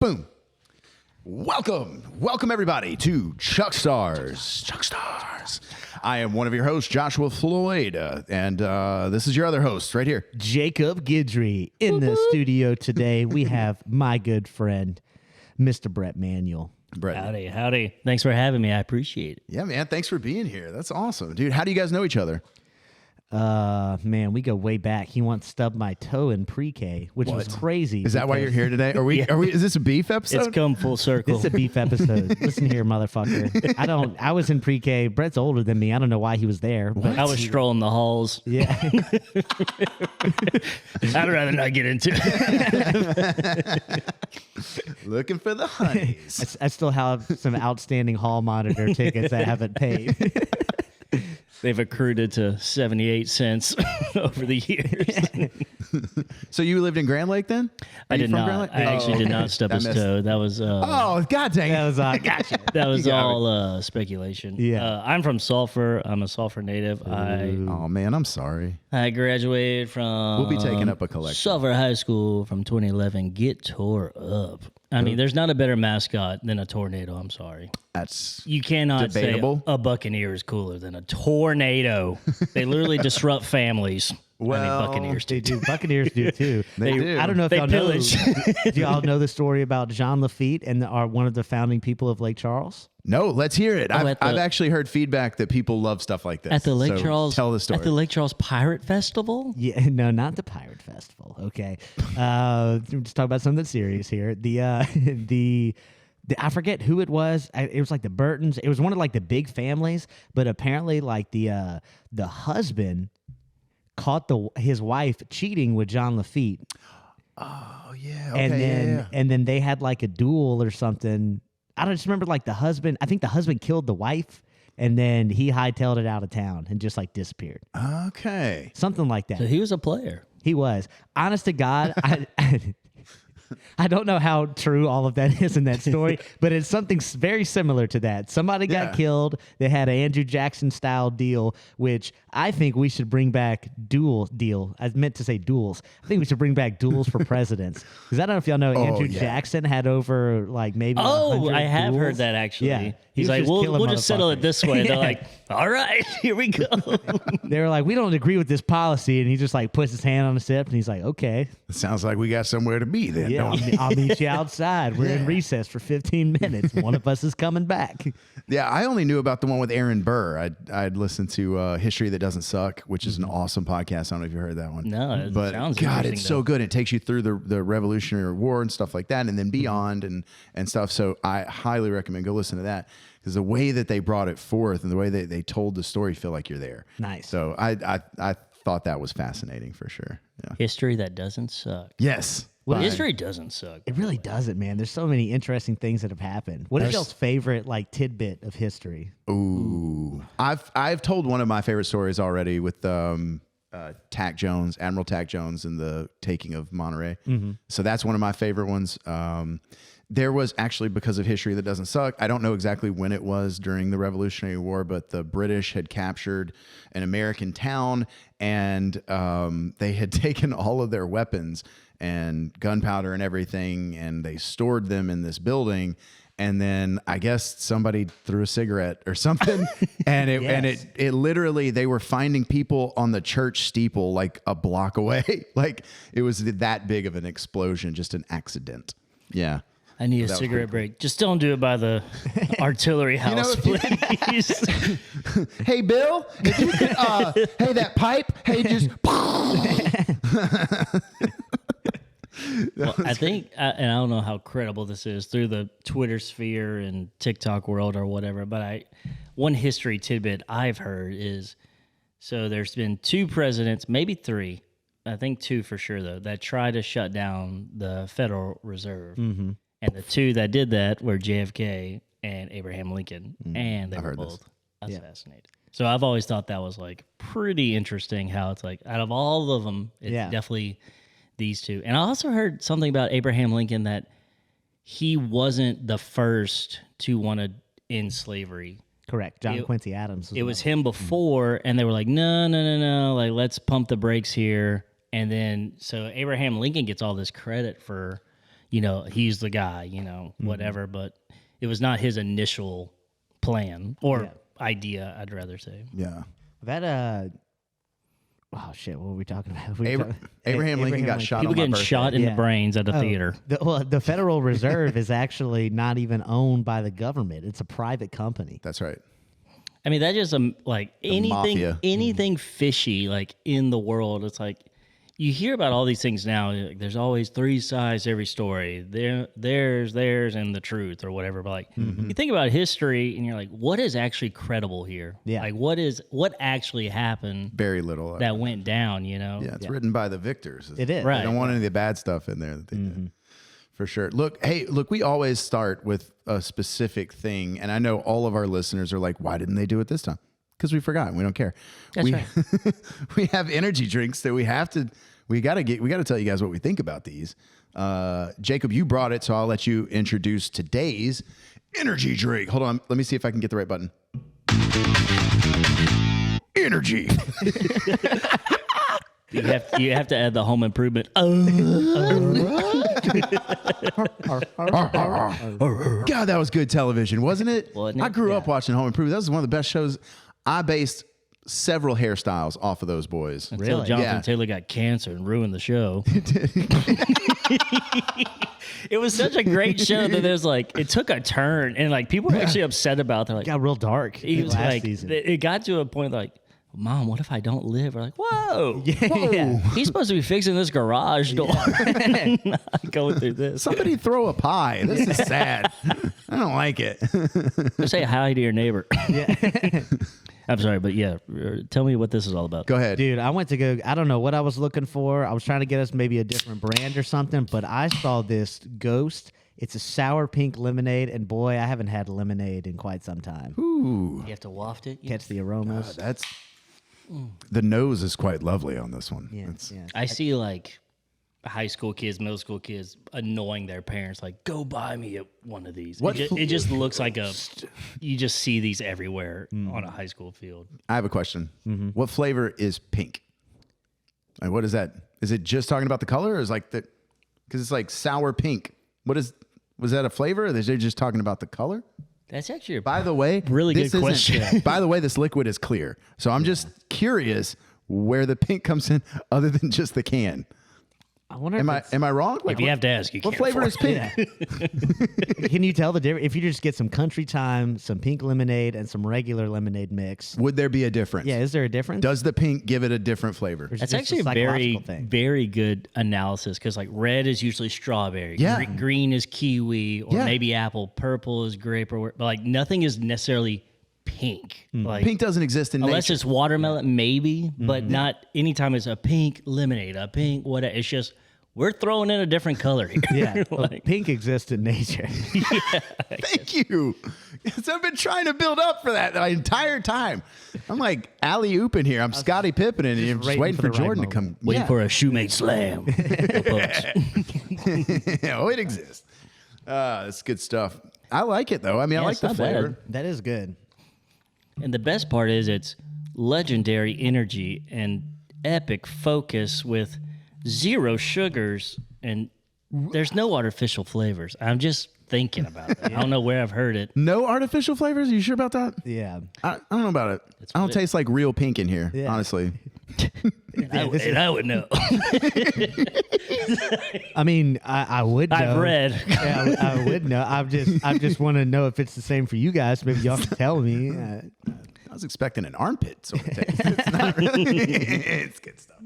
Boom. Welcome everybody to Chuckstars. I am one of your hosts, Joshua Floyd, and this is your other host right here, Jacob Gidry. In the studio today, we have my good friend, Mr. Brett Manuel. Brett. Howdy. Thanks for having me. I appreciate it. Yeah, man. Thanks for being here. That's awesome, dude. How do you guys know each other? Man, we go way back. He once stubbed my toe in pre-K, which was crazy. Is that why you're here today? Are we? Is this a beef episode? It's come full circle. This is a beef episode. Listen here, motherfucker. I was in pre-K. Brett's older than me. I don't know why he was there. But I was strolling the halls. yeah. I'd rather not get into it. Looking for the honeys. I still have some outstanding hall monitor tickets I haven't paid. They've accrued it to 78 cents over the years. So you lived in Grand Lake then? I did not. I actually did not stub his toe. That was Oh, god dang it. That was gotcha. that was all speculation. Yeah. I'm from Sulphur. I'm a Sulphur native. Oh man, I'm sorry. I graduated from We'll be taking up a collection. Sulphur High School from 2011. Get tore up. I mean, there's not a better mascot than a tornado. I'm sorry. That's You cannot debatable. say a Buccaneer is cooler than a tornado. They literally disrupt families. Well, Buccaneers They do. do. Buccaneers do too. They do. I don't know if They y'all pillage. know. Do y'all know the story about Jean Lafitte and are one of the founding people of Lake Charles? No, let's hear it. I've at the- actually heard feedback that people love stuff like this. At the Lake So Charles, tell the story. At the Lake Charles Pirate Festival. Yeah, no, not the Pirate Festival. Okay, let's talk about something serious here. The I forget who it was. It was like the Burtons. It was one of like the big families, but apparently like the husband caught his wife cheating with Jean Lafitte. Oh yeah, okay, and then they had like a duel or something. I don't just remember like the husband. I think the husband killed the wife, and then he hightailed it out of town and just like disappeared. Okay. Something like that. So he was a player. He was. Honest to God, I don't know how true all of that is in that story, but it's something very similar to that. Somebody got killed. They had an Andrew Jackson style deal, which I think we should bring back deal. I meant to say duels. I think we should bring back duels for presidents. Because I don't know if y'all know Andrew Jackson had over like maybe 100 I have duels. heard that actually. Yeah. He's was like, just we'll killing just settle it motherfuckers. this way. They're Yeah. like, all right, here we go. They were like, we don't agree with this policy. And he just like puts his hand on his hip and he's like, okay. It sounds like we got somewhere to be then. Yeah, don't we? I'll meet you outside. We're in recess for 15 minutes. One of us is coming back. Yeah, I only knew about the one with Aaron Burr. I'd listened to History That Doesn't Suck, which is an awesome podcast. I don't know if you heard that one. No, it but sounds God, interesting, it's so though. good. It takes you through the Revolutionary War and stuff like that, and then beyond and stuff. So I highly recommend go listen to that because the way that they brought it forth and the way they told the story, feel like you're there. Nice. So I thought that was fascinating for sure. Yeah. History that doesn't suck. Yes. Well, history doesn't suck. It really doesn't, man. There's so many interesting things that have happened. What is y'all's favorite like tidbit of history? Ooh, I've told one of my favorite stories already with Tack Jones, Admiral Tack Jones, and the taking of Monterey. So that's one of my favorite ones. There was actually, because of History That Doesn't Suck, I don't know exactly when it was during the Revolutionary War, but the British had captured an American town, and they had taken all of their weapons and gunpowder and everything, and they stored them in this building. And then I guess somebody threw a cigarette or something, and it literally, they were finding people on the church steeple like a block away. Like it was that big of an explosion, just an accident. Yeah. I need a cigarette break. Just don't do it by the artillery house, please. Hey, Bill, if you could, hey, that pipe, hey, just. Well, I think, and I don't know how credible this is through the Twitter sphere and TikTok world or whatever, but one history tidbit I've heard is, so there's been 2 presidents, maybe 3, I think 2 for sure though, that tried to shut down the Federal Reserve. Mm-hmm. And the 2 that did that were JFK and Abraham Lincoln, and they were both assassinated. So I've always thought that was like pretty interesting how it's like out of all of them, it's definitely these 2. And I also heard something about Abraham Lincoln that he wasn't the first to want to end slavery. Correct. John Quincy Adams. It was him before, and they were like, no, like let's pump the brakes here. And then so Abraham Lincoln gets all this credit for, he's the guy, whatever. But it was not his initial plan or idea, I'd rather say. Yeah. That oh shit! What were we talking about? Abraham Lincoln got shot. People on my getting birthday. shot in the brains at a theater. The Federal Reserve is actually not even owned by the government. It's a private company. That's right. I mean, that just like mafia. anything fishy like in the world. It's like you hear about all these things now. Like, there's always three sides to every story. Theirs, and the truth, or whatever. But like you think about history, and you're like, what is actually credible here? Yeah. Like what actually happened? Very little. That went down. Yeah, it's written by the victors. It is. Right. They don't want any of the bad stuff in there that they did. For sure. Look, we always start with a specific thing, and I know all of our listeners are like, why didn't they do it this time? Because we forgot. We don't care. That's right. We have energy drinks that we got to tell you guys what we think about these. Jacob, you brought it, so I'll let you introduce today's energy drink. Hold on. Let me see if I can get the right button. Energy. You have to add the home improvement. God, that was good television, wasn't it? Wasn't it? I grew up watching Home Improvement. That was one of the best shows. I based several hairstyles off of those boys. Until Really? Jonathan Yeah. Taylor got cancer and ruined the show. It was such a great show that there's like it took a turn and like people were actually upset about. They're like, It got real dark. he was last like, season. it got to a point like, Mom, what if I don't live? We're like, whoa, Yeah. he's supposed to be fixing this garage door, not going through this. Somebody throw a pie. This is sad. I don't like it. Just say hi to your neighbor. Yeah. I'm sorry, but yeah, tell me what this is all about. Go ahead. Dude, I went to go. I don't know what I was looking for. I was trying to get us maybe a different brand or something, but I saw this Ghost. It's a sour pink lemonade, and boy, I haven't had lemonade in quite some time. Ooh, You have to waft it. Catch the aromas. that's the nose is quite lovely on this one. Yeah, It's- yeah. I see like high school kids, middle school kids annoying their parents, like, go buy me one of these. What It just looks like you just see these everywhere on a high school field. I have a question. What flavor is pink? Like, what is that? Is it just talking about the color, or is like the? Because it's like sour pink. Was that a flavor, or is they just talking about the color? That's actually a By the way, really this good isn't- question. By the way, this liquid is clear, so I'm just curious where the pink comes in, other than just the can. I wonder Am I wrong? Like, If you have to ask, you what can't flavor is afford pink? Can you tell the difference? If you just get some country time, some pink lemonade, and some regular lemonade mix. Would there be a difference? Yeah, is there a difference? Does the pink give it a different flavor? Or is it That's just actually a psychological very, thing? very good analysis because, like, red is usually strawberry, Yeah. green is kiwi, or Yeah. maybe apple, purple is grape, but like nothing is necessarily pink. Like, Pink doesn't exist in unless nature. it's watermelon, maybe, but not anytime it's a pink lemonade, a pink whatever. It's just we're throwing in a different color here. Yeah, well, Like, pink exists in nature. Thank you. So I've been trying to build up for that the entire time. I'm like alley ooping here. I'm Scottie Pippen, and I'm just waiting for for the right Jordan to moment. come. waiting Yeah. for a shoemake slam. Oh, it exists. That's good stuff. I like it though. I mean, I Yeah, like it's the not bad. flavor. That is good. And the best part is it's legendary energy and epic focus with zero sugars and there's no artificial flavors. I'm just thinking about it. I don't know where I've heard it. No artificial flavors. Are you sure about that? Yeah. I don't know about it. I don't taste like real pink in here, Yeah. honestly. I would know. I mean, I would know. I've read. Yeah, I would know. I just want to know if it's the same for you guys. Maybe y'all can tell me. I was expecting an armpit sort of taste. It's not really. It's good stuff.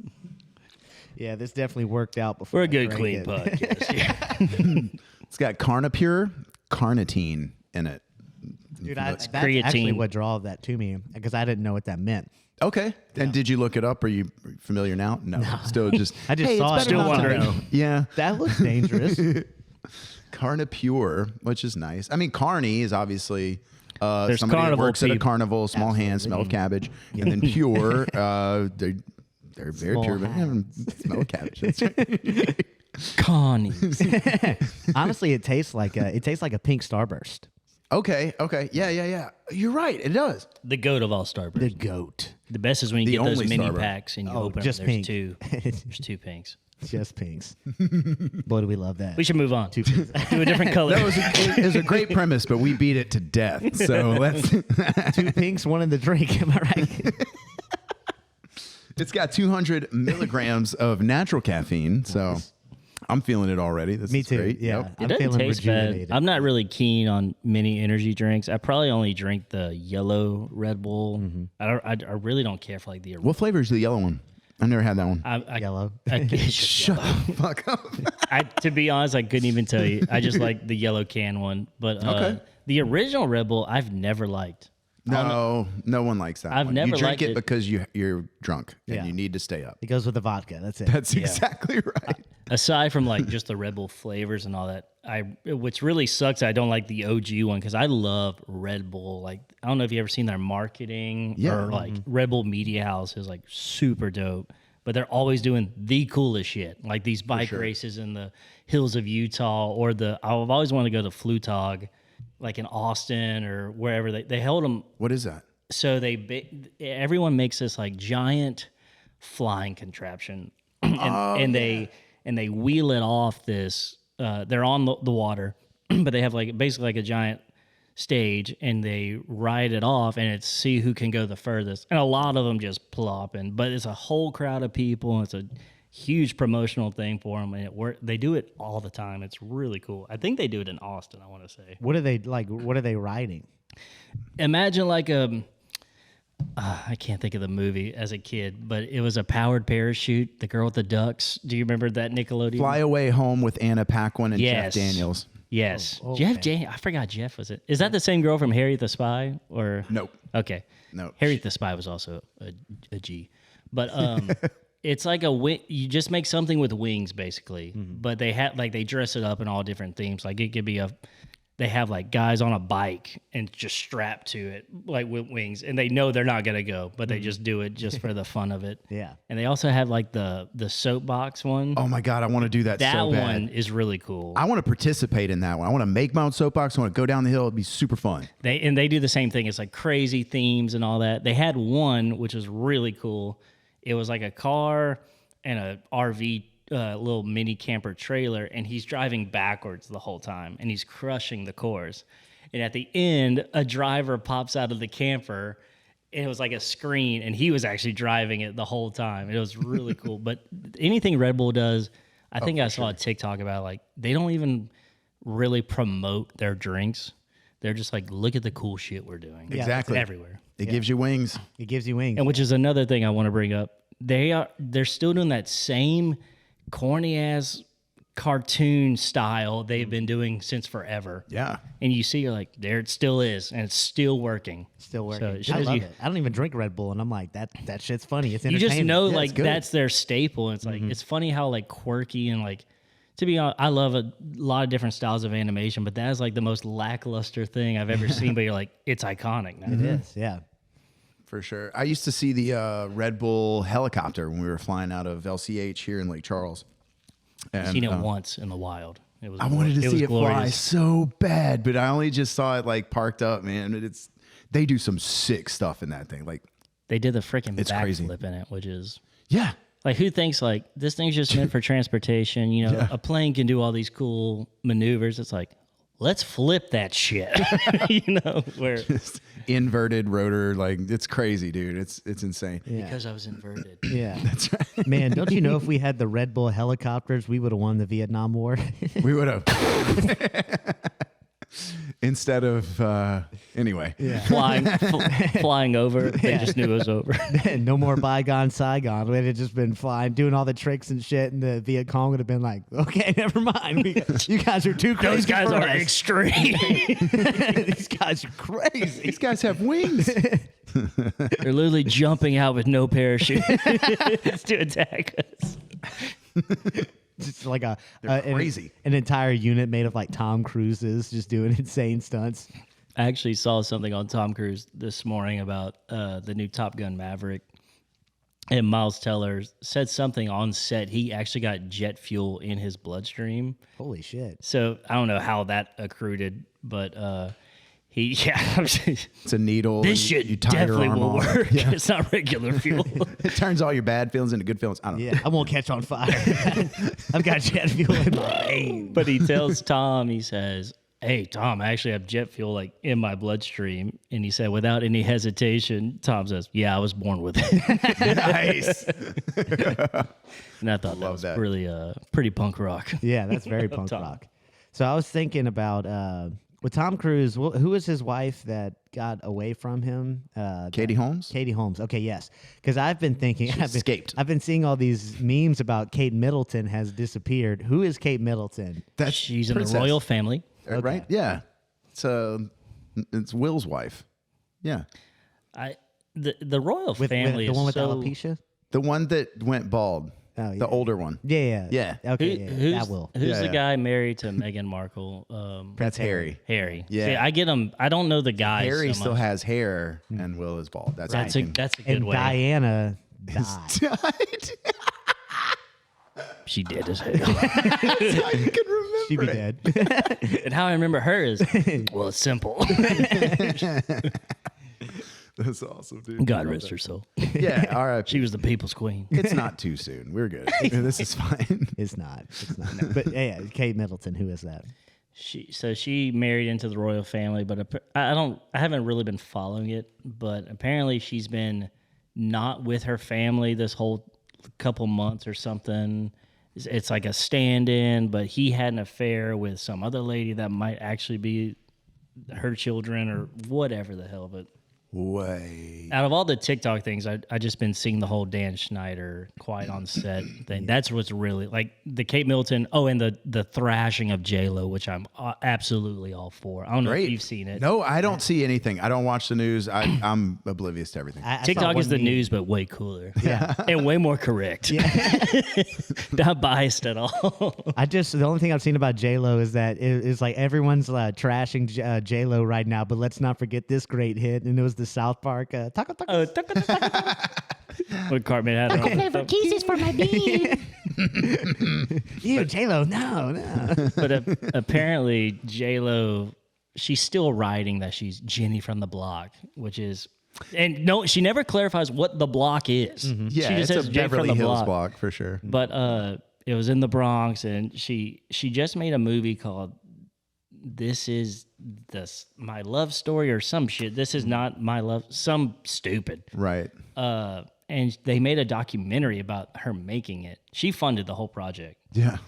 Yeah, this definitely worked out before. We're a I good, drank clean it. podcast here. It's got Carnipure carnitine in it. Dude, that's creatine. actually what drew that to me because I didn't know what that meant. Okay. And did you look it up? Are you familiar now? No. Still just. I just hey, saw it's it. better Still not to wondering. know. Yeah. That looks dangerous. Carnipure, which is nice. I mean, carny is obviously There's somebody that carnival works at a people. carnival, small hands, smell of cabbage. And then pure, they're very Small pure, but smell of cabbage. That's right. Connie. Honestly, it tastes like a pink Starburst. Okay. Yeah. You're right. It does. The goat of all Starburst. The goat. The best is when you The get those only mini Starburst. packs and you Oh, open just them. There's pink. two. There's two pinks. Just pinks. Boy, do we love that. We should move on. 2 pinks. Do a different color. It was a great premise, but we beat it to death. So let's. 2 pinks, 1 in the drink. Am I right? It's got 200 milligrams of natural caffeine, so I'm feeling it already. This Me is too. great. Yeah. Yep. I'm It doesn't feeling taste bad. rejuvenated. I'm not really keen on many energy drinks. I probably only drink the yellow Red Bull. I really don't care for like the. What flavor is the yellow one? I never had that one. Yellow. Shut the fuck up. To be honest, I couldn't even tell you. I just like the yellow can one. But Okay. the original Red Bull, I've never liked. No one likes that I've one. never You drink liked it it. because you're drunk and Yeah. you need to stay up. It goes with the vodka. That's it. That's exactly right. Aside from like just the Red Bull flavors and all that, which really sucks. I don't like the OG one because I love Red Bull. Like I don't know if you ever seen their marketing or like Red Bull Media House is like super dope. But they're always doing the coolest shit, like these bike races in the hills of Utah, or I've always wanted to go to Flutog, like in Austin or wherever they held them. What is that? So everyone makes this like giant flying contraption, and they wheel it off this. They're on the water, but they have like basically like a giant stage, and they ride it off, and it's see who can go the furthest. And a lot of them just plop in, but it's a whole crowd of people. And it's a huge promotional thing for them, and they do it all the time. It's really cool. I think they do it in Austin, I want to say. What are they like? What are they riding? Imagine like I can't think of the movie as a kid, but it was a powered parachute. The girl with the ducks. Do you remember that Nickelodeon? Fly Away Home with Anna Paquin and Yes. Jeff Daniels. Yes. Oh, Jeff okay. I forgot Jeff was it. Is that the same girl from Harriet the Spy? Or Nope. Okay. No. Harriet the Spy was also a G. But it's like you just make something with wings basically. But they have like they dress it up in all different themes. Like it could be they have like guys on a bike and just strapped to it like with wings, and they know they're not gonna go, but they just do it just for the fun of it. Yeah. And they also have like the soapbox one. Oh my God, I want to do that that so bad. one is really cool. I want to participate in that one. I want to make my own soapbox. I want to go down the hill. It'd be super fun. They do the same thing. It's like crazy themes and all that. They had one which was really cool. It was like a car and a RV little mini camper trailer, and he's driving backwards the whole time, and he's crushing the course. And at the end, a driver pops out of the camper, and it was like a screen, and he was actually driving it the whole time. It was really cool. But anything Red Bull does, I think I saw a TikTok about like they don't even really promote their drinks. They're just like, look at the cool shit we're doing. Yeah, Exactly. Everywhere. It gives you wings. It gives you wings. And which is another thing I want to bring up. They're still doing that same corny ass cartoon style they've been doing since forever. Yeah. And you see, you're like, there it still is, and it's still working. Still So working. it I shows love you- it. I don't even drink Red Bull, and I'm like, that shit's funny. It's You entertaining. just know, Yeah, like, it's good. that's their staple. And it's like, it's funny how, like, quirky and, like, to be honest, I love a lot of different styles of animation, but that is, like, the most lackluster thing I've ever seen. But you're like, it's iconic now. It is, yeah. For sure. I used to see the Red Bull helicopter when we were flying out of LCH here in Lake Charles. And, I've seen it once in the wild. It was I wanted to see was it fly glorious. so bad, but I only just saw it like parked up, man. They do some sick stuff in that thing. Like, They did the freaking It's crazy. backflip in it, which is yeah. like, who thinks like this thing's just meant for transportation? You know, a plane can do all these cool maneuvers. It's like, let's flip that shit. You know, where Inverted rotor, like it's crazy, dude. It's insane. Yeah. because I was inverted. Yeah. That's right. Man, don't you know if we had the Red Bull helicopters, we would have won the Vietnam War? We would have instead of anyway. Yeah. flying over. They just knew it was over. No more bygone Saigon. We'd have just been flying, doing all the tricks and shit, and the Viet Cong would have been like, okay, never mind. You guys are too crazy. Those guys for are us. extreme. These guys are crazy. These guys have wings. They're literally jumping out with no parachute to attack us. Just like crazy. an entire unit made of like Tom Cruises just doing insane stunts. I actually saw something on Tom Cruise this morning about the new Top Gun Maverick. And Miles Teller said something on set. He actually got jet fuel in his bloodstream. Holy shit. So I don't know how that accrued, but It's a needle. This shit you tie your definitely arm will off. work. Yeah. It's not regular fuel. It turns all your bad feelings into good feelings. I don't know. Yeah, I won't catch on fire. I've got jet fuel in my veins. But he tells Tom, he says, "Hey, Tom, I actually have jet fuel like in my bloodstream." And he said, without any hesitation, Tom says, "Yeah, I was born with it." Nice. And I thought that was really pretty punk rock. Yeah, that's very punk Tom. rock. So I was thinking about with Tom Cruise, who was his wife that got away from him? Katie Holmes? Katie Holmes. Okay, yes. Because I've been thinking, escaped. I've been seeing all these memes about Kate Middleton has disappeared. Who is Kate Middleton? She's in Princess. the royal family. Right? Yeah. It's Will's wife. Yeah. The royal family the is one with so... alopecia. The one that went bald. Oh, yeah. The older one. Yeah. Yeah. Okay, that will. Who's Yeah, the yeah. guy married to Meghan Markle? That's Harry. Harry. Yeah. See, I get him. I don't know the guy. Harry so still much. has hair and Will is bald. That's That's a good And way. Diana died. died. She did as hell. That's how you can remember She'd be it. dead. And how I remember her is, well, it's simple. That's awesome, dude. God rest her soul. Yeah, all right. She was the people's queen. It's not too soon. We're good. This is fine. It's not. No. But yeah, Kate Middleton. Who is that? She married into the royal family, but I haven't really been following it. But apparently, she's been not with her family this whole couple months or something. It's like a stand-in, but he had an affair with some other lady that might actually be her children or whatever the hell. But Way. out of all the TikTok things, I just been seeing the whole Dan Schneider quiet on set thing. That's what's really like the Kate Middleton. Oh, and the thrashing of J-Lo, which I'm absolutely all for. I don't know if you've seen it. No, I don't see anything. I don't watch the news. I'm oblivious to everything. I saw TikTok is one the meme. news, but way cooler. Yeah. And way more correct. Not biased at all. The only thing I've seen about J-Lo is that it's like everyone's trashing J-Lo right now, but let's not forget this great hit, and it was the South Park Taco Taco. What Cartman had on. Flavored kisses for my bean. Ew, J-Lo, no. But apparently J-Lo, she's still writing that she's Jenny from the block, which is, and no, she never clarifies what the block is. Yeah, She just it's says a Jenny from Beverly the Hills block. block for sure. But it was in the Bronx, and she just made a movie called "This Is My Love Story" or some shit. This is not my love. Some stupid. Right. And they made a documentary about her making it. She funded the whole project. Yeah.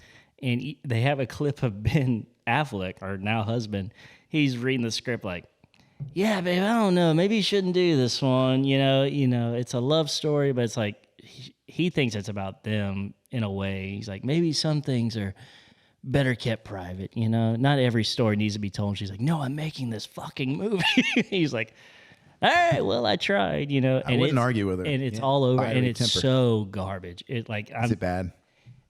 And they have a clip of Ben Affleck, our now husband. He's reading the script like, "Yeah, babe, I don't know. Maybe you shouldn't do this one. You know, it's a love story, but it's like he thinks it's about them in a way. He's like, maybe some things are better kept private. You know, not every story needs to be told." She's like, "No, I'm making this fucking movie." He's like, "All right, well, I tried." You know, I wouldn't argue with her. and it's all over, Fiery and it's temper. so garbage. Is it bad?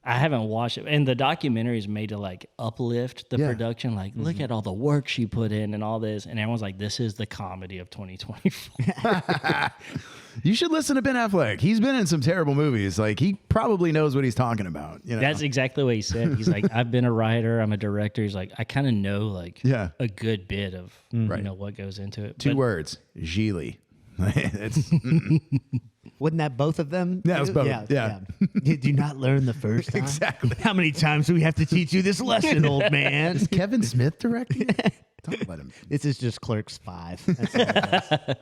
I haven't watched it, and the documentary is made to like uplift the production. Like, look at all the work she put in and all this, and everyone's like, "This is the comedy of 2024." You should listen to Ben Affleck. He's been in some terrible movies. Like he probably knows what he's talking about. You know? That's exactly what he said. He's like, "I've been a writer. I'm a director." He's like, "I kind of know like a good bit of you know what goes into it." Two words: Gigli. It's Wasn't that both of them? Yeah, it was both. Yeah. Did you not learn the first time? Exactly. How many times do we have to teach you this lesson, old man? Is Kevin Smith directing? Don't let him. This is just Clerks 5. That's all it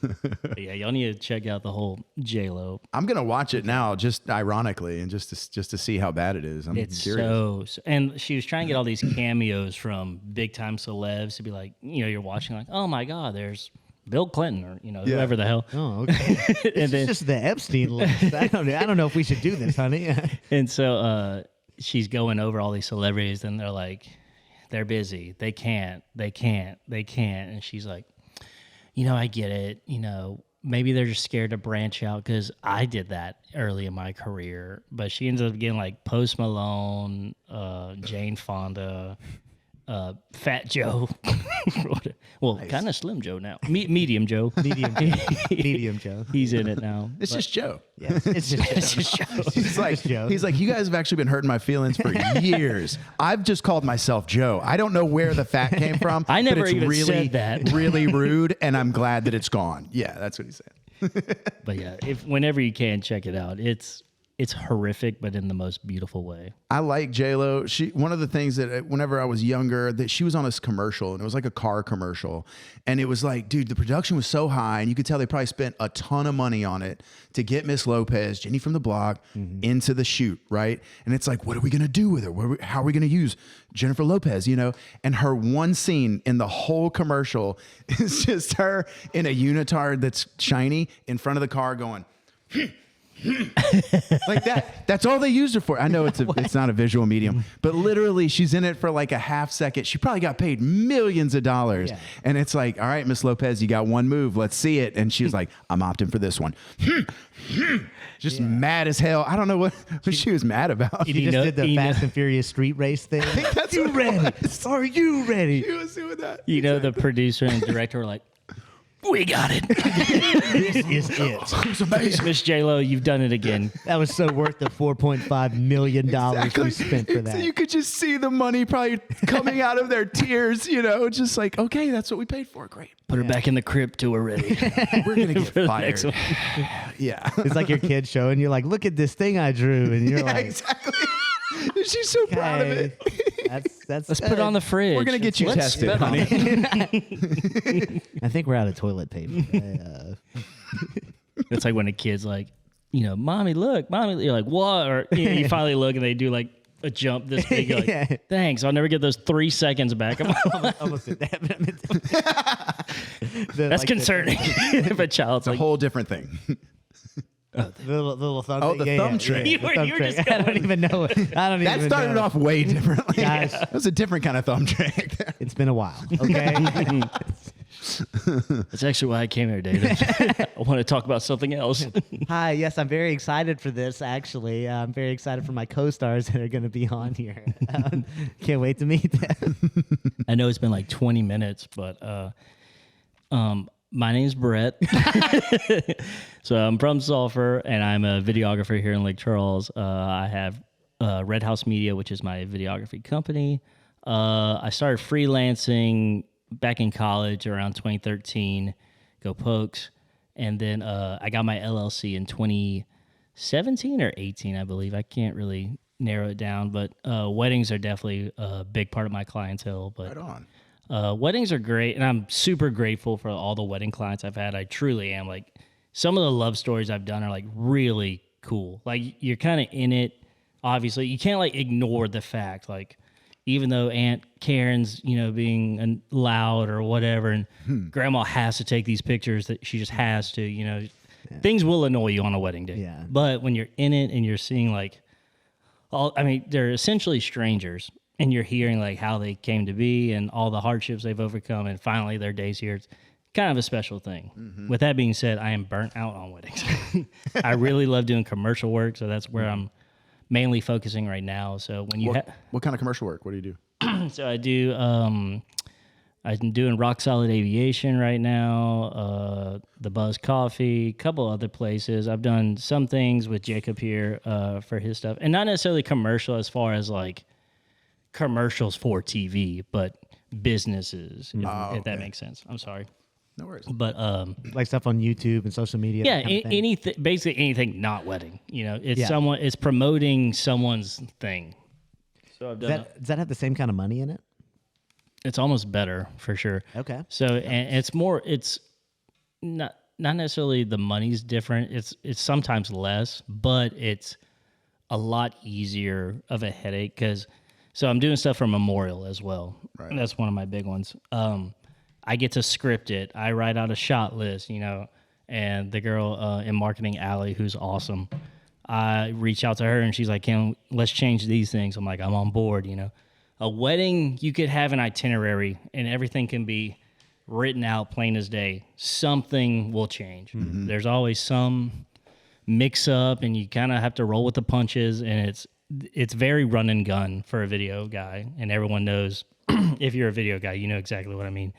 is. But yeah, y'all need to check out the whole J-Lo. I'm gonna watch it now, just ironically, and just to see how bad it is. I'm It's curious. and she was trying to get all these cameos from big time celebs to be like, you know, you're watching like, oh my God, there's Bill Clinton or you know whoever the hell. Oh, okay. And then It's just the Epstein list. I don't know if we should do this, honey. and so she's going over all these celebrities, and they're like, they're busy, they can't, and she's like, you know, I get it, you know. Maybe they're just scared to branch out because I did that early in my career. But she ends up getting like Post Malone, Jane Fonda, Fat Joe. Well, kind of Slim Joe now. Medium Joe. Medium Joe. He's in it now. It's just Joe. Yeah, it's just Joe. He's like, you guys have actually been hurting my feelings for years. I've just called myself Joe. I don't know where the fat came from. I never but it's even really, said that. really rude, and I'm glad that it's gone. Yeah, that's what he said. But yeah, whenever you can, check it out. It's horrific, but in the most beautiful way. I like J-Lo. One of the things that whenever I was younger, that she was on this commercial, and it was like a car commercial. And it was like, dude, the production was so high, and you could tell they probably spent a ton of money on it to get Miss Lopez, Jenny from the Block, into the shoot, right? And it's like, what are we going to do with her? How are we going to use Jennifer Lopez, you know? And her one scene in the whole commercial is just her in a unitard that's shiny in front of the car going, like that. That's all they used her for. I know it's not a visual medium, but literally she's in it for like a half second. She probably got paid millions of dollars. Yeah. And it's like, all right, Miss Lopez, you got one move. Let's see it. And she was like, I'm opting for this one. Just mad as hell. I don't know what she was mad about. She just did the Fast and Furious street race thing. That's you ready? Are you ready? She was doing that. You know, the producer and director were like, we got it. This is it. It's amazing. Miss J-Lo, you've done it again. That was so worth the $4.5 million we spent for that. So you could just see the money probably coming out of their tears, you know, just like, okay, that's what we paid for. Great. Put her back in the crib till we're ready. We're going to get For the fired. next one. Yeah. It's like your kid showing you like, look at this thing I drew. And you're like, exactly. She's so proud of it. That's Let's put it on the fridge. We're going to get you Let's tested, spit on honey. it. I think we're out of toilet paper. It's like when a kid's like, you know, mommy, look, mommy. You're like, what? Or you finally look and they do like a jump this big. You're like, thanks. I'll never get those 3 seconds back. Almost did that. That's concerning. If a child's It's a like, whole different thing. The little thumb. Oh, the thumb trick. You were just I don't even know. That started off way differently. Guys. That was a different kind of thumb trick. It's been a while. Okay. that's actually why I came here, David. I want to talk about something else. Hi. Yes, I'm very excited for this. Actually, I'm very excited for my co-stars that are going to be on here. Can't wait to meet them. I know it's been like 20 minutes, but my name's Brett. So I'm from Sulphur, and I'm a videographer here in Lake Charles. I have Red House Media, which is my videography company. I started freelancing back in college around 2013. Go Pokes. And then I got my LLC in 2017 or 18, I believe. I can't really narrow it down, but weddings are definitely a big part of my clientele. But Right on. weddings are great, and I'm super grateful for all the wedding clients I've had. I truly am. Like, some of the love stories I've done are like really cool. Like, you're kind of in it. Obviously, you can't like ignore the fact, like, even though Aunt Karen's, you know, being loud or whatever, and Grandma has to take these pictures that she just has to, you know, things will annoy you on a wedding day. Yeah. But when you're in it and you're seeing like they're essentially strangers, and you're hearing like how they came to be and all the hardships they've overcome, and finally their day's here. It's kind of a special thing. Mm-hmm. With that being said, I am burnt out on weddings. I really love doing commercial work, so that's where I'm mainly focusing right now. So when you What kind of commercial work? What do you do? so I do I'm doing Rock Solid Aviation right now, the Buzz Coffee, a couple other places. I've done some things with Jacob here for his stuff, and not necessarily commercial as far as like commercials for TV, but businesses, if that makes sense. I'm sorry. No worries. But Like stuff on YouTube and social media. yeah, that kind of thing. anything, basically anything not wedding. You know, it's Yeah. it's promoting someone's thing. So I've done Does that have the same kind of money in it? it's almost better for sure. Okay. So and it's not necessarily the money's different. It's sometimes less, but it's a lot easier of a headache because so I'm doing stuff for Memorial as well. Right. That's one of my big ones. I get to script it. I write out a shot list, you know, and the girl in marketing, Allie, who's awesome, I reach out to her and she's like, let's change these things. I'm like, I'm on board, you know. A wedding, you could have an itinerary and everything can be written out plain as day. Something will change. Mm-hmm. There's always some mix up and you kind of have to roll with the punches, and it's very run and gun for a video guy, and everyone knows if you're a video guy, you know exactly what I mean.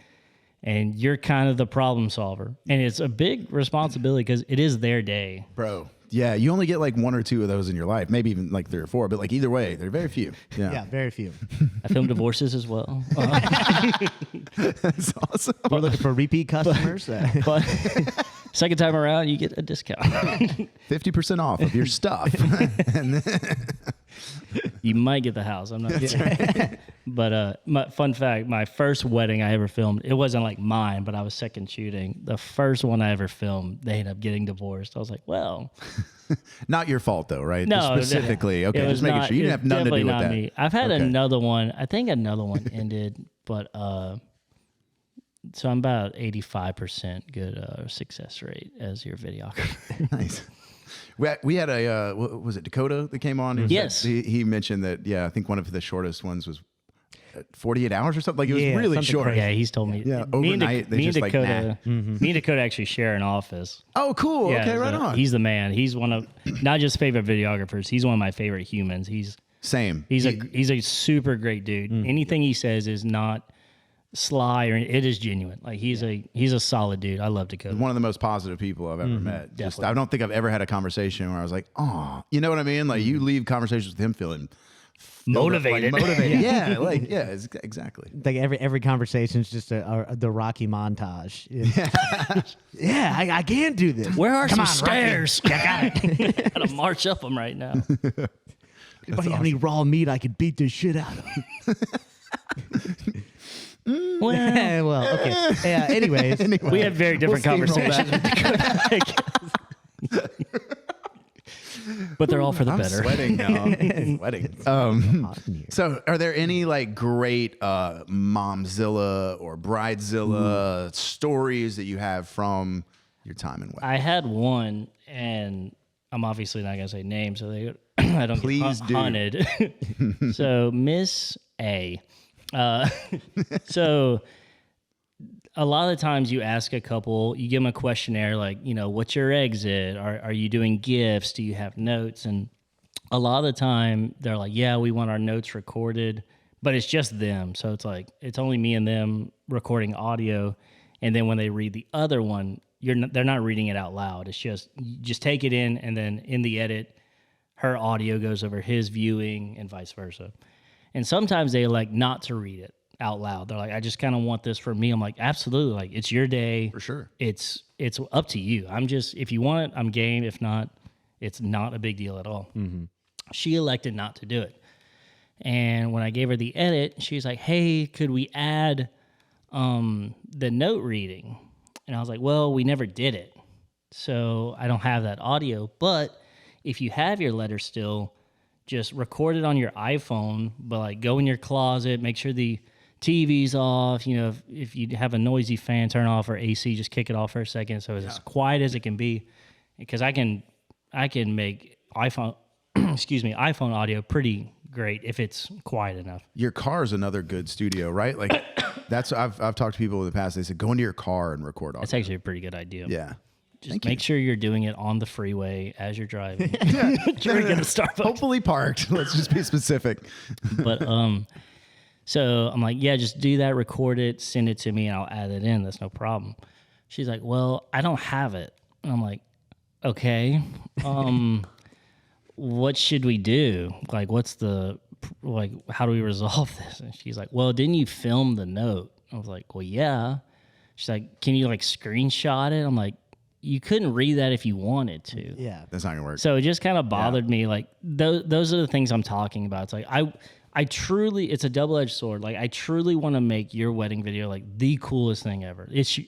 And you're kind of the problem solver. And it's a big responsibility because it is their day. Bro. Yeah, you only get like 1 or 2 of those in your life, maybe even like 3 or 4, but like either way, they're very few. Yeah, very few. I film divorces as well. That's awesome. We're looking for repeat customers. But second time around, you get a discount. 50% off of your stuff. And then, You might get the house. I'm not sure. But fun fact, my first wedding I ever filmed, it wasn't like mine, but I was second shooting. The first one I ever filmed, they ended up getting divorced. I was like, well. not your fault though, right? No. Specifically. Okay, just making sure. You didn't have nothing to do with that. Me. I've had another one. I think another one ended, but so I'm about 85% good success rate as your videographer. Nice. We had a, what was it, Dakota that came on? Yes. He mentioned that, I think one of the shortest ones was 48 hours or something. Like it was really something short. crazy. Yeah, he's told me. Yeah, overnight, they just like, nah. Me and Dakota actually share an office. Oh, cool. Yeah, okay, right on. He's the man. He's one of, not just favorite videographers, he's one of my favorite humans. Same. He's a super great dude. Anything he says is not sly or it is genuine. Like he's a solid dude. I love Dakota. One of the most positive people I've ever met. Just, I don't think I've ever had a conversation where I was like, oh, you know what I mean? Like you leave conversations with him feeling motivated. Like, motivated. Yeah, exactly. Like every conversation is just the Rocky montage. Yeah, I can do this. Where are some stairs? I got it. Gotta march up them right now. Anybody have any raw meat I could beat the shit out of? Well, okay. Yeah. Anyways, We have very different conversations with Dakota. But they're all for the better. Sweating now. Sweating. So, are there any like great Momzilla or Bridezilla stories that you have from your time in wedding? I had one, and I'm obviously not gonna say names, so they I don't Please get hunted. So Miss A. So a lot of the times you ask a couple, you give them a questionnaire like, what's your exit? Are you doing gifts? Do you have notes? And a lot of the time they're like, yeah, we want our notes recorded, but it's just them. So it's like, it's only me and them recording audio. And then when they read the other one, they're not reading it out loud. It's just, you just take it in, and then in the edit, her audio goes over his viewing and vice versa. And sometimes they elect not to read it out loud. They're like, I just kind of want this for me. I'm like, absolutely. Like, it's your day. For sure. It's up to you. If you want it, I'm game. If not, it's not a big deal at all. Mm-hmm. She elected not to do it. And when I gave her the edit, she's like, hey, could we add the note reading? And I was like, well, we never did it. So I don't have that audio. But if you have your letter still, just record it on your iPhone, but like go in your closet, make sure the TV's off. If you have a noisy fan, turn off, or AC, just kick it off for a second so it's as quiet as it can be. Because I can make iPhone iPhone audio pretty great if it's quiet enough. Your car is another good studio, right? Like that's I've talked to people in the past. They said go into your car and record audio. That's actually a pretty good idea. Yeah. Just make sure you're doing it on the freeway as you're driving. Drinking a Starbucks. Hopefully parked. Let's just be specific. But so I'm like, yeah, just do that, record it, send it to me, and I'll add it in. That's no problem. She's like, well, I don't have it. And I'm like, okay, what should we do? Like, how do we resolve this? And she's like, well, didn't you film the note? I was like, well, yeah. She's like, can you like screenshot it? I'm like, you couldn't read that if you wanted to. Yeah. That's not gonna work. So it just kind of bothered me. Like those are the things I'm talking about. It's like I truly, it's a double-edged sword. Like I truly want to make your wedding video like the coolest thing ever. It's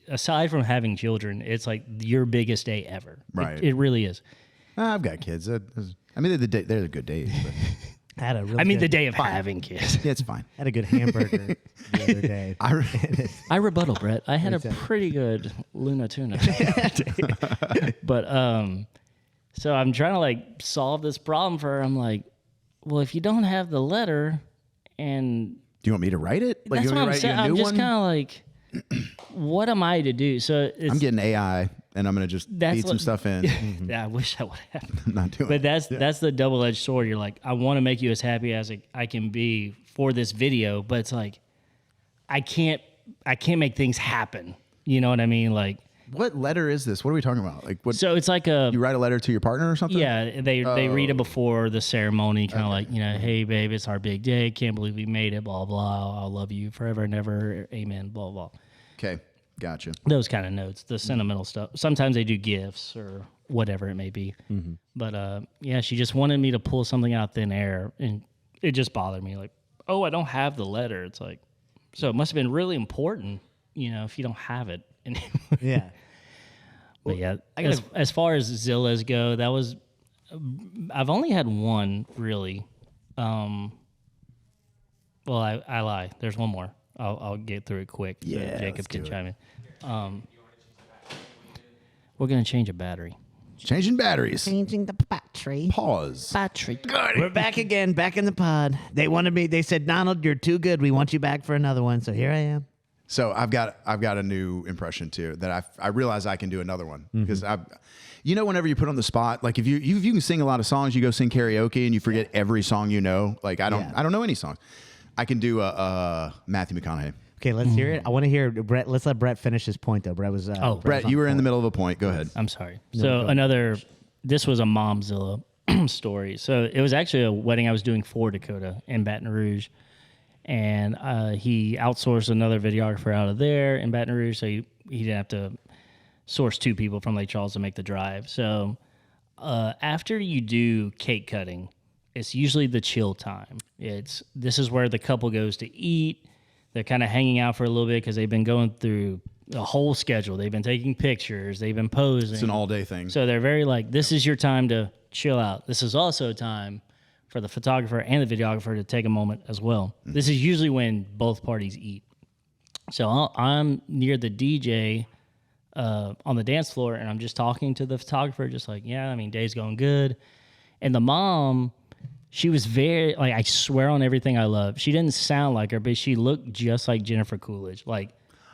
aside from having children, it's like your biggest day ever. Right. It really is. I've got kids. I mean, they're the good days. But The day of having kids. yeah, it's fine. Had a good hamburger the other day. I rebuttal, Brett. I had a pretty good Luna tuna. But so I'm trying to like solve this problem for her. I'm like, well, if you don't have the letter, and Do you want me to write it? Like, that's you what want I'm me to write saying. you a new I'm just one? kind of like, what am I to do? So I'm getting AI, and I'm gonna just feed some stuff in. Yeah, I wish I would have. I'm not doing But it. that's the double-edged sword. You're like, I want to make you as happy as I can be for this video, but it's like I can't make things happen. You know what I mean? Like, what letter is this? What are we talking about? Like, what? So it's like you write a letter to your partner or something? Yeah, they read it before the ceremony, kind of like, hey babe, it's our big day. Can't believe we made it. Blah blah. I'll love you forever and ever. Amen. Blah blah. Okay, gotcha. Those kind of notes, the sentimental stuff. Sometimes they do gifts or whatever it may be. But yeah, she just wanted me to pull something out thin air, and it just bothered me. Like, oh, I don't have the letter. It's like, so it must have been really important, if you don't have it anymore. Yeah. But yeah, as far as Zillas go, that was, I've only had one really. Well, I lie. There's one more. I'll get through it quick. Yeah, so Jacob let's can do chime in. We're gonna change a battery. Changing batteries. Changing the battery. Pause. Battery. We're back again, back in the pod. They said, Donald, you're too good. We want you back for another one. So here I am. So I've got a new impression too that I realize I can do another one because whenever you put on the spot, like if you can sing a lot of songs, you go sing karaoke and you forget every song you know. Like I don't know any songs. I can do a Matthew McConaughey. Okay, let's hear it. I want to hear Brett. Let's let Brett finish his point though. Brett was. Brett, you were in the middle of a point. Go ahead. I'm sorry. This was a Momzilla story. So it was actually a wedding I was doing for Dakota in Baton Rouge. And he outsourced another videographer out of there in Baton Rouge, so he didn't have to source two people from Lake Charles to make the drive. So after you do cake cutting, it's usually the chill time. This is where the couple goes to eat. They're kind of hanging out for a little bit because they've been going through a whole schedule. They've been taking pictures. They've been posing. It's an all-day thing. So they're very like, this is your time to chill out. This is also time for the photographer and the videographer to take a moment as well. This is usually when both parties eat. So I'm near the DJ on the dance floor, and I'm just talking to the photographer, just like, day's going good. And the mom, she was very, like, I swear on everything I love. She didn't sound like her, but she looked just like Jennifer Coolidge. Like,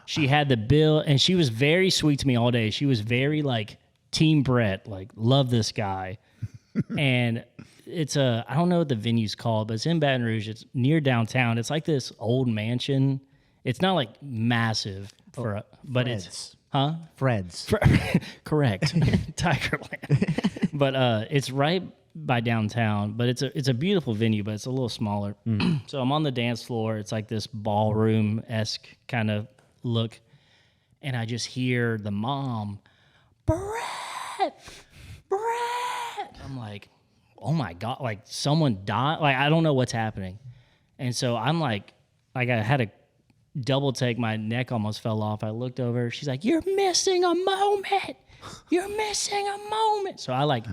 she had the bill, and she was very sweet to me all day. She was very, like, Team Brett, like, love this guy. And it's I don't know what the venue's called, but it's in Baton Rouge. It's near downtown. It's like this old mansion. It's not, like, massive, but Fred's. it's... Huh? Fred's. Correct. Tigerland. But it's right by downtown, but it's a beautiful venue, but it's a little smaller. So I'm on the dance floor. It's like this ballroom-esque kind of look, and I just hear the mom, Brett. I'm like, oh my God, like someone died. Like, I don't know what's happening. And so I'm like I had a double take. My neck almost fell off. I looked over. She's like, you're missing a moment. You're missing a moment. So I like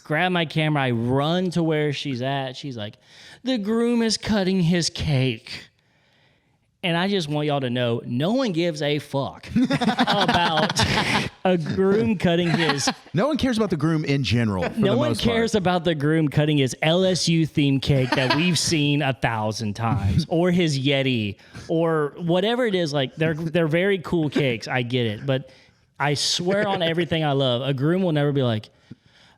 grab my camera. I run to where she's at. She's like, the groom is cutting his cake. And I just want y'all to know, no one gives a fuck about a groom cutting his... No one cares about the groom in general. No one cares about the groom cutting his LSU-themed cake that we've seen 1,000 times, or his Yeti, or whatever it is. Like, they're very cool cakes. I get it. But I swear on everything I love, a groom will never be like,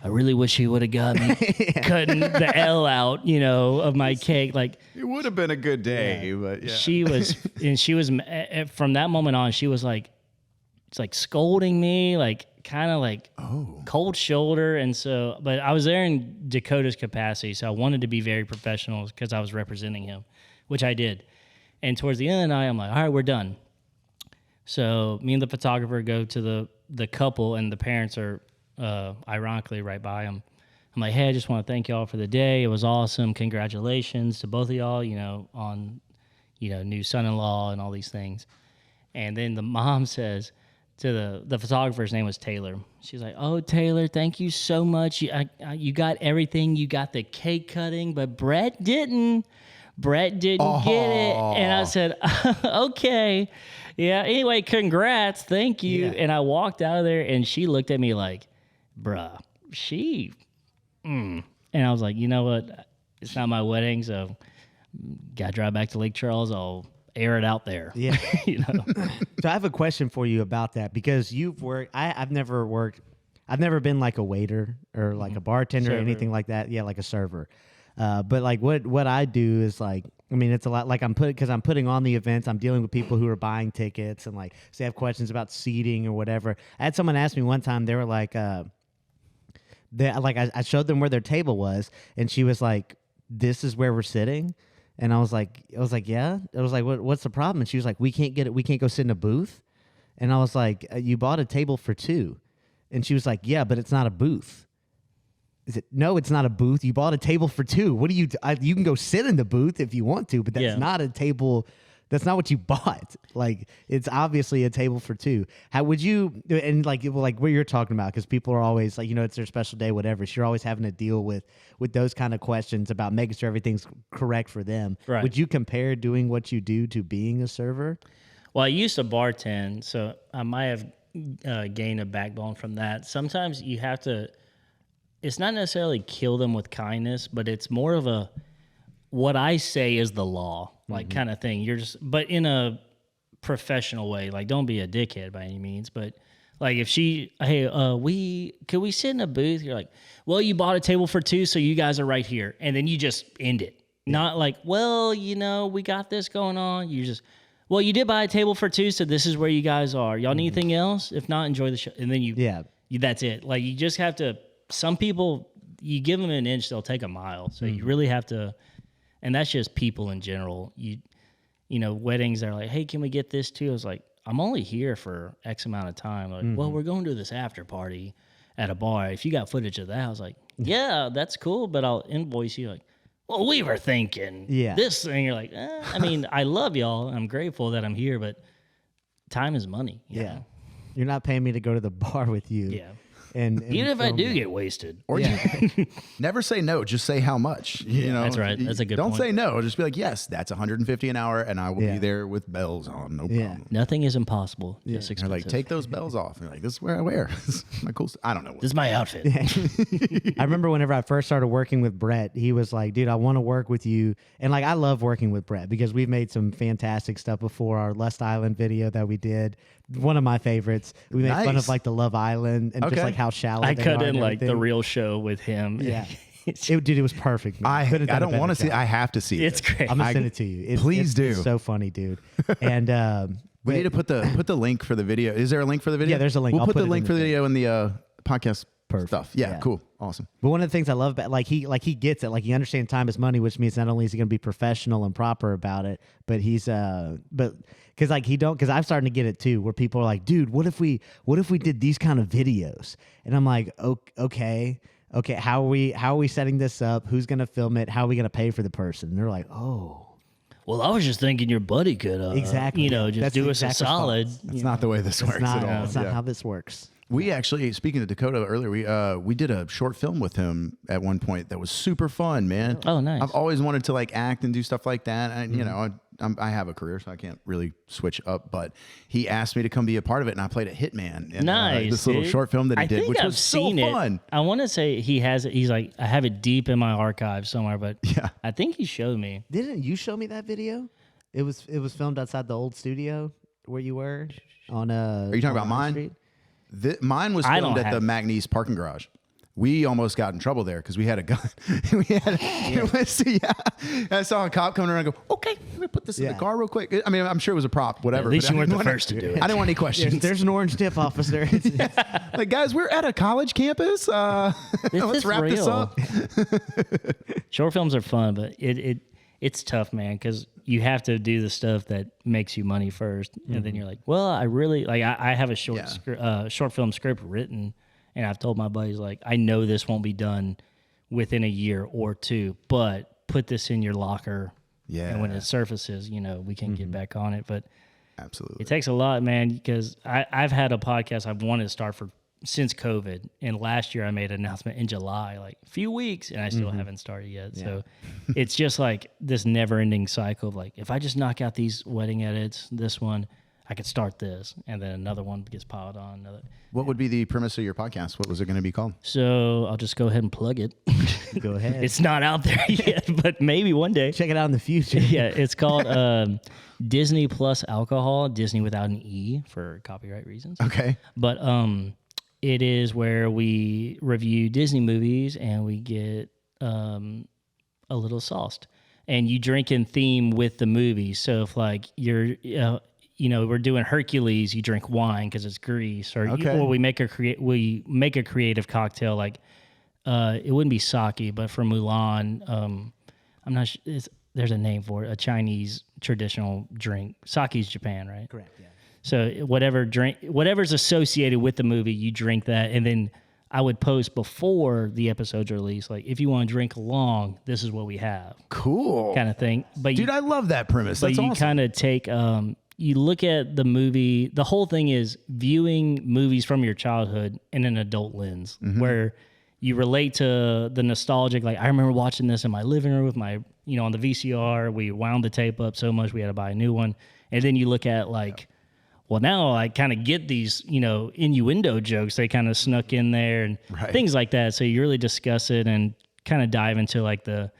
I really wish he would have got me cutting the L out, of my cake. Like, it would have been a good day, but yeah. She was from that moment on, she was like, it's like scolding me, like kind of like cold shoulder. And so, but I was there in Dakota's capacity, so I wanted to be very professional because I was representing him, which I did. And towards the end of the night, I'm like, all right, we're done. So me and the photographer go to the couple, and the parents are ironically right by him. I'm like, hey, I just want to thank y'all for the day. It was awesome. Congratulations to both of y'all, on, new son-in-law and all these things. And then the mom says to the photographer's name was Taylor. She's like, oh, Taylor, thank you so much. You got everything. You got the cake cutting, but Brett didn't. Brett didn't get it. And I said, okay. Yeah. Anyway, congrats. Thank you. Yeah. And I walked out of there, and she looked at me like, bruh, and I was like, you know what? It's not my wedding, so gotta drive back to Lake Charles. I'll air it out there. Yeah. So I have a question for you about that, because you've worked. I've never been like a waiter or like a bartender or anything like that. Yeah, like a server. But like what I do is like, I mean, it's a lot like I'm putting on the events. I'm dealing with people who are buying tickets and like, so they have questions about seating or whatever. I had someone ask me one time, they were like, I showed them where their table was, and she was like, "This is where we're sitting," and I was like, "Yeah." I was like, "What's the problem?" And she was like, "We can't get it. We can't go sit in a booth." And I was like, "You bought a table for 2," and she was like, "Yeah, but it's not a booth." Is it? No, it's not a booth. You bought a table for 2. What do you? You can go sit in the booth if you want to, but that's not a table. That's not what you bought. Like, it's obviously a table for 2. How would you? And like what you're talking about, because people are always like, it's their special day, whatever. So you're always having to deal with those kind of questions about making sure everything's correct for them. Right. Would you compare doing what you do to being a server? Well, I used to bartend, so I might have gained a backbone from that. Sometimes you have to. It's not necessarily kill them with kindness, but it's more of a what I say is the law, like kind of thing. But in a professional way. Like, don't be a dickhead by any means, but like if could we sit in a booth? You're like, well, you bought a table for 2, so you guys are right here, and then you just end it. Yeah. Not like, well, we got this going on. You just, well, you did buy a table for 2, so this is where you guys are. Y'all need anything else? If not, enjoy the show. And then that's it. Like, you just have to. Some people, you give them an inch, they'll take a mile. So you really have to, and that's just people in general. Weddings, they're like, hey, can we get this too? I was like, I'm only here for X amount of time. Like, well, we're going to this after party at a bar. If you got footage of that, I was like, yeah, that's cool, but I'll invoice you. Like, well, we were thinking this thing. You're like, I mean, I love y'all. I'm grateful that I'm here, but time is money. You know? You're not paying me to go to the bar with you. Yeah. And even if I do get wasted, or never say no, just say how much. That's right. That's a good Don't point. say no. Just be like, yes, that's $150 an hour, and I will be there with bells on. No problem. Nothing is impossible. Just They're expensive. like, take those bells off. And you're like, this is where I wear. This is my cool. I don't know. This is my outfit. I remember whenever I first started working with Brett, he was like, dude, I want to work with you. And like, I love working with Brett because we've made some fantastic stuff before. Our Lust Island video that we did, one of my favorites. We made fun of like the Love Island and just like how shallow I they cut are in and like the everything. real show with him. Yeah. It was perfect. Man. I don't want to see. I have to see It's it. great. I'm gonna send it to you. Please do. It's so funny, dude. And we need to put the link for the video. Is there a link for the video? Yeah, there's a link. We'll I'll put put the it link in for the the video in the podcast stuff. Yeah, cool, awesome. But one of the things I love about he gets it. Like, he understands time is money, which means not only is he going to be professional and proper about it, but he's because I'm starting to get it too, where people are like, dude, what if we did these kind of videos? And I'm like, okay, how are we setting this up? Who's going to film it? How are we going to pay for the person? And they're like, oh. Well, I was just thinking your buddy could, exactly. just That's do the us a exact solid. response. It's not the way this works at all. That's not how this works. We actually, speaking to Dakota earlier, we did a short film with him at one point that was super fun, man. Oh, nice. I've always wanted to like act and do stuff like that. And, I have a career, so I can't really switch up. But he asked me to come be a part of it, and I played a hitman. And, Nice. This little short film that he did, which was so fun. I want to say he has it. He's like, I have it deep in my archive somewhere, but I think he showed me. Didn't you show me that video? It was filmed outside the old studio where you were on. Are you talking about mine? Street? Mine was filmed at the McNeese parking garage. We almost got in trouble there because we had a gun. I saw a cop coming around and go, okay, let me put this in the car real quick. I mean, I'm sure it was a prop, whatever. At least you weren't the first to do it. I didn't want any questions. There's an orange tip, officer. Like, guys, we're at a college campus. Let's wrap this up. Short films are fun, but it's tough, man, because you have to do the stuff that makes you money first, and then you're like, well, I really like. I have a short film script written, and I've told my buddies, like, I know this won't be done within a year or 2, but put this in your locker. Yeah. And when it surfaces, we can get back on it. But absolutely, it takes a lot, man, because I've had a podcast I've wanted to start since COVID. And last year I made an announcement in July, like a few weeks, and I still haven't started yet. Yeah. So it's just like this never ending cycle of like, if I just knock out these wedding edits, this one, I could start this, and then another one gets piled on. What would be the premise of your podcast? What was it going to be called? So I'll just go ahead and plug it. Go ahead. It's not out there yet, but maybe one day. Check it out in the future. Yeah, it's called Disney Plus Alcohol, Disney without an E for copyright reasons. Okay. But it is where we review Disney movies, and we get a a little sauced, and you drink in theme with the movie. So if like you're, we're doing Hercules, you drink wine because it's Greece, or or we make a creative cocktail like it wouldn't be sake, but for Mulan, I'm not sure. There's a name for it, a Chinese traditional drink. Sake's Japan, right? Correct. Yeah. So whatever's associated with the movie, you drink that, and then I would post before the episode's release, like if you want to drink along, this is what we have, Cool. kind of thing. But Dude, I love that premise. but That's you awesome. kind of take you look at the movie. The whole thing is viewing movies from your childhood in an adult lens, where you relate to the nostalgic. Like I remember watching this in my living room with my, on the VCR. We wound the tape up so much we had to buy a new one. And then you look at like, well, now I kind of get these, innuendo jokes they kind of snuck in there and things like that. So you really discuss it and kind of dive into like the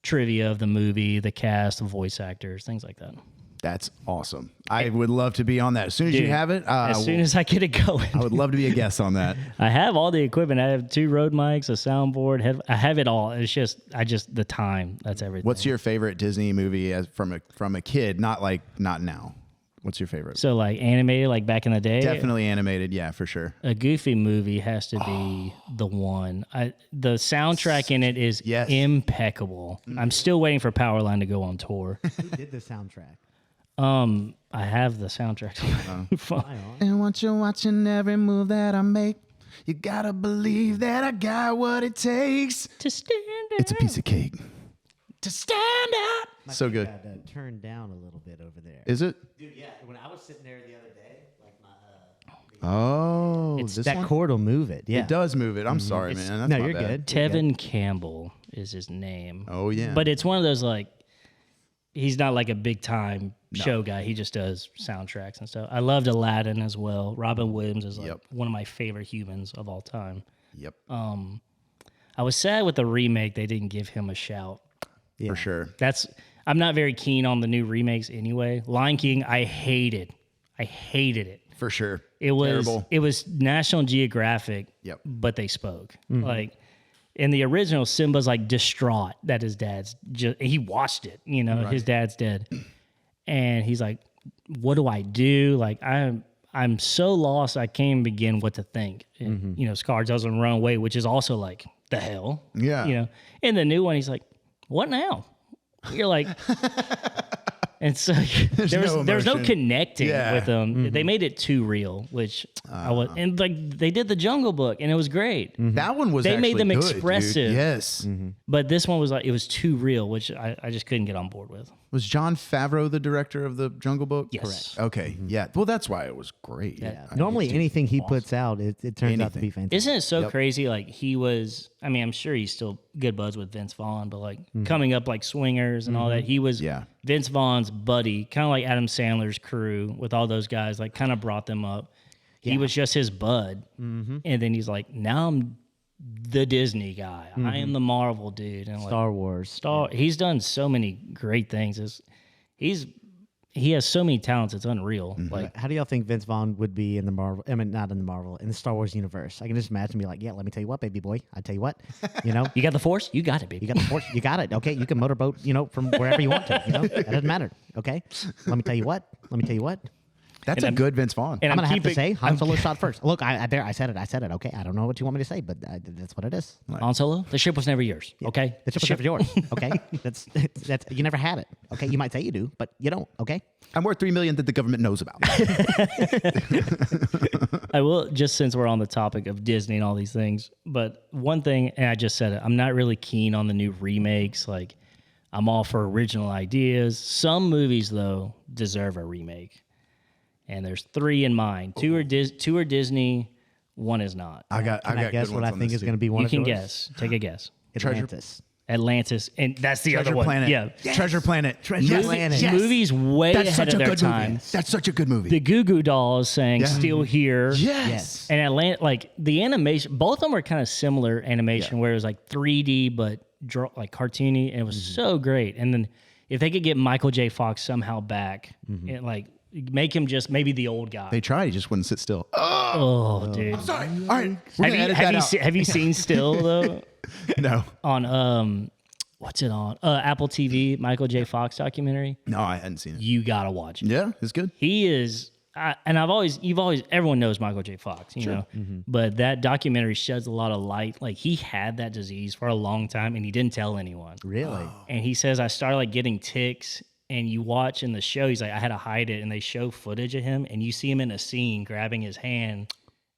trivia of the movie, the cast, the voice actors, things like that. That's awesome. I would love to be on that. As soon as you have it, As soon as I get it going. I would love to be a guest on that. I have all the equipment. I have 2 Rode mics, a soundboard. I have it all. It's just, the time. That's everything. What's your favorite Disney movie from a kid? Not now. What's your favorite? So like animated, like back in the day? Definitely animated. Yeah, for sure. A Goofy movie has to be the one. The soundtrack in it is impeccable. I'm still waiting for Powerline to go on tour. Who did the soundtrack? I have the soundtrack. And once you're watching every move that I make, you gotta believe that I got what it takes to stand out. It's a piece of cake. To stand out. So good. Turned down a little bit over there. Is it? Dude, yeah. When I was sitting there the other day, like Oh, it's this that one? chord will move it. Yeah. It does move it. I'm sorry, man. That's no, my you're bad. good. Tevin Campbell is his name. Oh yeah. But it's one of those like, he's not like a big time show guy. He just does soundtracks and stuff. I loved Aladdin as well. Robin Williams is like one of my favorite humans of all time. Yep. I was sad with the remake they didn't give him a shout. For sure. I'm not very keen on the new remakes anyway. Lion King, I hated it. For sure. It was Terrible. It was National Geographic, but they spoke. Like in the original, Simba's like distraught that his dad's he watched it, his dad's dead. And he's like, what do I do? Like I'm so lost I can't even begin what to think. And Scar doesn't run away, which is also like the hell. Yeah. In the new one, he's like, what now? You're like, and so there's no connecting with them. They made it too real, which and like they did the Jungle Book, and it was great. That one was. They made them good, expressive. Dude. Yes. But this one was like it was too real, which I just couldn't get on board with. Was Jon Favreau the director of the Jungle Book? Yes. Correct. Okay. Yeah. Well, that's why it was great. Yeah. Normally, anything he puts out, it turns out to be fantastic. Isn't it so crazy? Like he was. I mean, I'm sure he's still good buds with Vince Vaughn, but like coming up like Swingers and all that, he was Vince Vaughn's buddy, kind of like Adam Sandler's crew with all those guys. Like kind of brought them up. He was just his bud, and then he's like, now I'm the Disney guy. I am the Marvel dude. And Star Wars. He's done so many great things. He has so many talents. It's unreal. Like, How do y'all think Vince Vaughn would be in the Marvel? I mean, not in the Marvel, in the Star Wars universe. I can just imagine be like, yeah, let me tell you what, baby boy. I tell you what, you got the Force. You got it, baby. You got the Force. You got it. Okay, you can motorboat, from wherever you want to. That doesn't matter. Okay, let me tell you what. That's a good Vince Vaughn. And I'm gonna have to say Han Solo shot first. Look, I said it. Okay, I don't know what you want me to say, but that's what it is. Han Solo, the ship was never yours. Okay, The ship was never yours. Okay, that's you never had it. Okay, you might say you do, but you don't. Okay. I'm worth $3 million that the government knows about. I will, just since we're on the topic of Disney and all these things, but one thing, and I just said it, I'm not really keen on the new remakes. Like, I'm all for original ideas. Some movies, though, deserve a remake. And there's 3 in mind. 2 are Disney, 1 is not. I got guess good what ones I on think this is going to too. be one You of can yours? guess. Take a guess. Atlantis. And that's the Treasure other one. Planet. Yeah. Treasure Planet. Treasure Planet. Yes. Movies way That's ahead such of a their good time. movie. That's such a good movie. The Goo Goo Dolls saying "Still Here." Yes. And like the animation, both of them are kind of similar animation, where it was like 3D but like cartoony, and it was so great. And then if they could get Michael J. Fox somehow back, and like make him just maybe the old guy. They tried. He just wouldn't sit still. Oh, dude. I'm sorry. All right. We're gonna edit that out. Have you seen Still though? No. On what's it on? Apple TV, Michael J. Fox documentary. No, I hadn't seen it. You gotta watch it. Yeah, it's good. He is, and everyone knows Michael J. Fox, you know, but that documentary sheds a lot of light. Like he had that disease for a long time and he didn't tell anyone. Really? And he says, I started like getting tics, and you watch in the show, he's like, I had to hide it. And they show footage of him and you see him in a scene grabbing his hand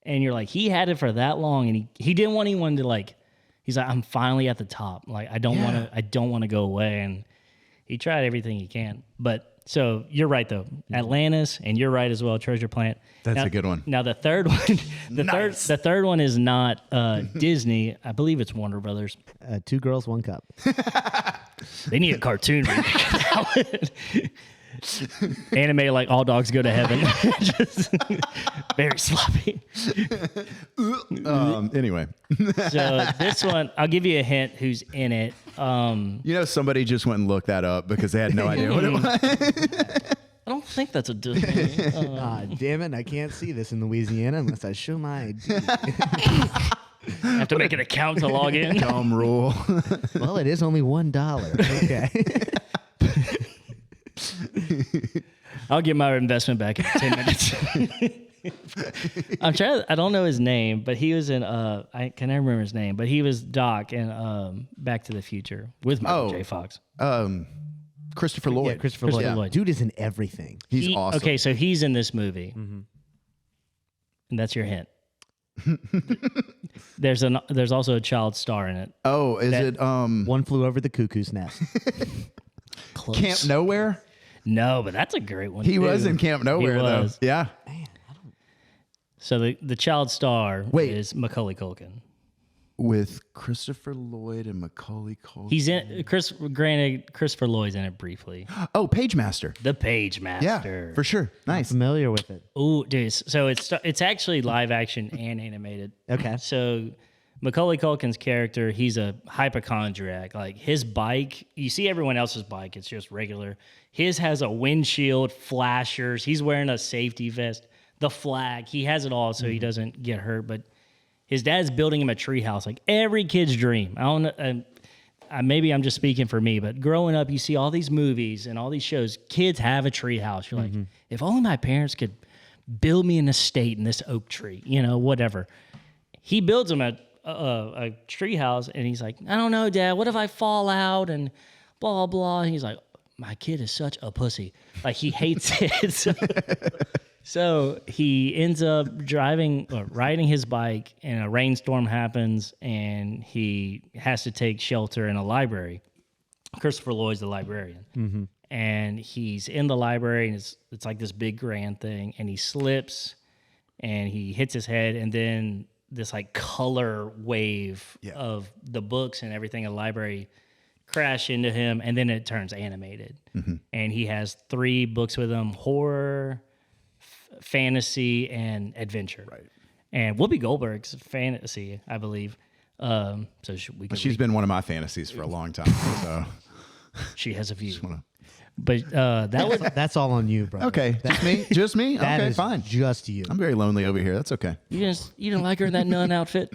and you're like, he had it for that long. And he didn't want anyone to like, he's like, I'm finally at the top. Like, I don't want to go away. And he tried everything he can, but so you're right though, Atlantis, and you're right as well, Treasure Planet. That's now, a good one. Now the third one, the third one is not Disney. I believe it's Warner Brothers. 2 Girls, 1 Cup. They need a cartoon remake. Animated like All Dogs Go to Heaven. Just very sloppy. Anyway. So this one, I'll give you a hint who's in it. Somebody just went and looked that up because they had no idea what it was. I don't think that's a Disney. Damn it, I can't see this in Louisiana unless I show my ID. I have to make an account to log in. Dumb rule. Well, it is only $1. Okay. I'll get my investment back in 10 minutes. I don't know his name, but he was in, I can never remember his name, but he was Doc in Back to the Future with Michael J. Fox. Christopher Lloyd. Yeah, Christopher Lloyd. Dude is in everything. He's awesome. Okay, so he's in this movie. And that's your hint. There's also a child star in it. Oh, is it One Flew Over the Cuckoo's Nest. Close. Camp Nowhere? No, but that's a great one. He too. was in Camp Nowhere, though. Yeah. So the child star is Macaulay Culkin. With Christopher Lloyd and Macaulay Culkin. He's in Christopher Lloyd's in it briefly. Oh, Page Master. The Page Yeah, Master. for sure. Nice. Familiar with it. Oh, dude. So it's actually live action and animated. Okay. So Macaulay Culkin's character, he's a hypochondriac. Like his bike, you see everyone else's bike, it's just regular. His has a windshield, flashers. He's wearing a safety vest, the flag. He has it all so he doesn't get hurt. But his dad's building him a treehouse, like every kid's dream. I don't know. Maybe I'm just speaking for me, but growing up, you see all these movies and all these shows. Kids have a treehouse. You're like, if only my parents could build me an estate in this oak tree, whatever. He builds him a treehouse, and he's like, I don't know, Dad. What if I fall out and blah blah? And he's like, my kid is such a pussy. Like he hates it. So he ends up riding his bike, and a rainstorm happens, and he has to take shelter in a library. Christopher Lloyd's the librarian, and he's in the library, and it's like this big grand thing, and he slips, and he hits his head, and then this like color wave of the books and everything in the library crash into him, and then it turns animated, and he has 3 books with him: horror, fantasy, and adventure. Right. And Whoopi Goldberg's fantasy, I believe. So she's been one of my fantasies for a long time. So she has a view. But that's all on you, bro. Okay, just me. That okay, is fine. Just you. I'm very lonely over here. That's okay. You didn't like her in that nun outfit?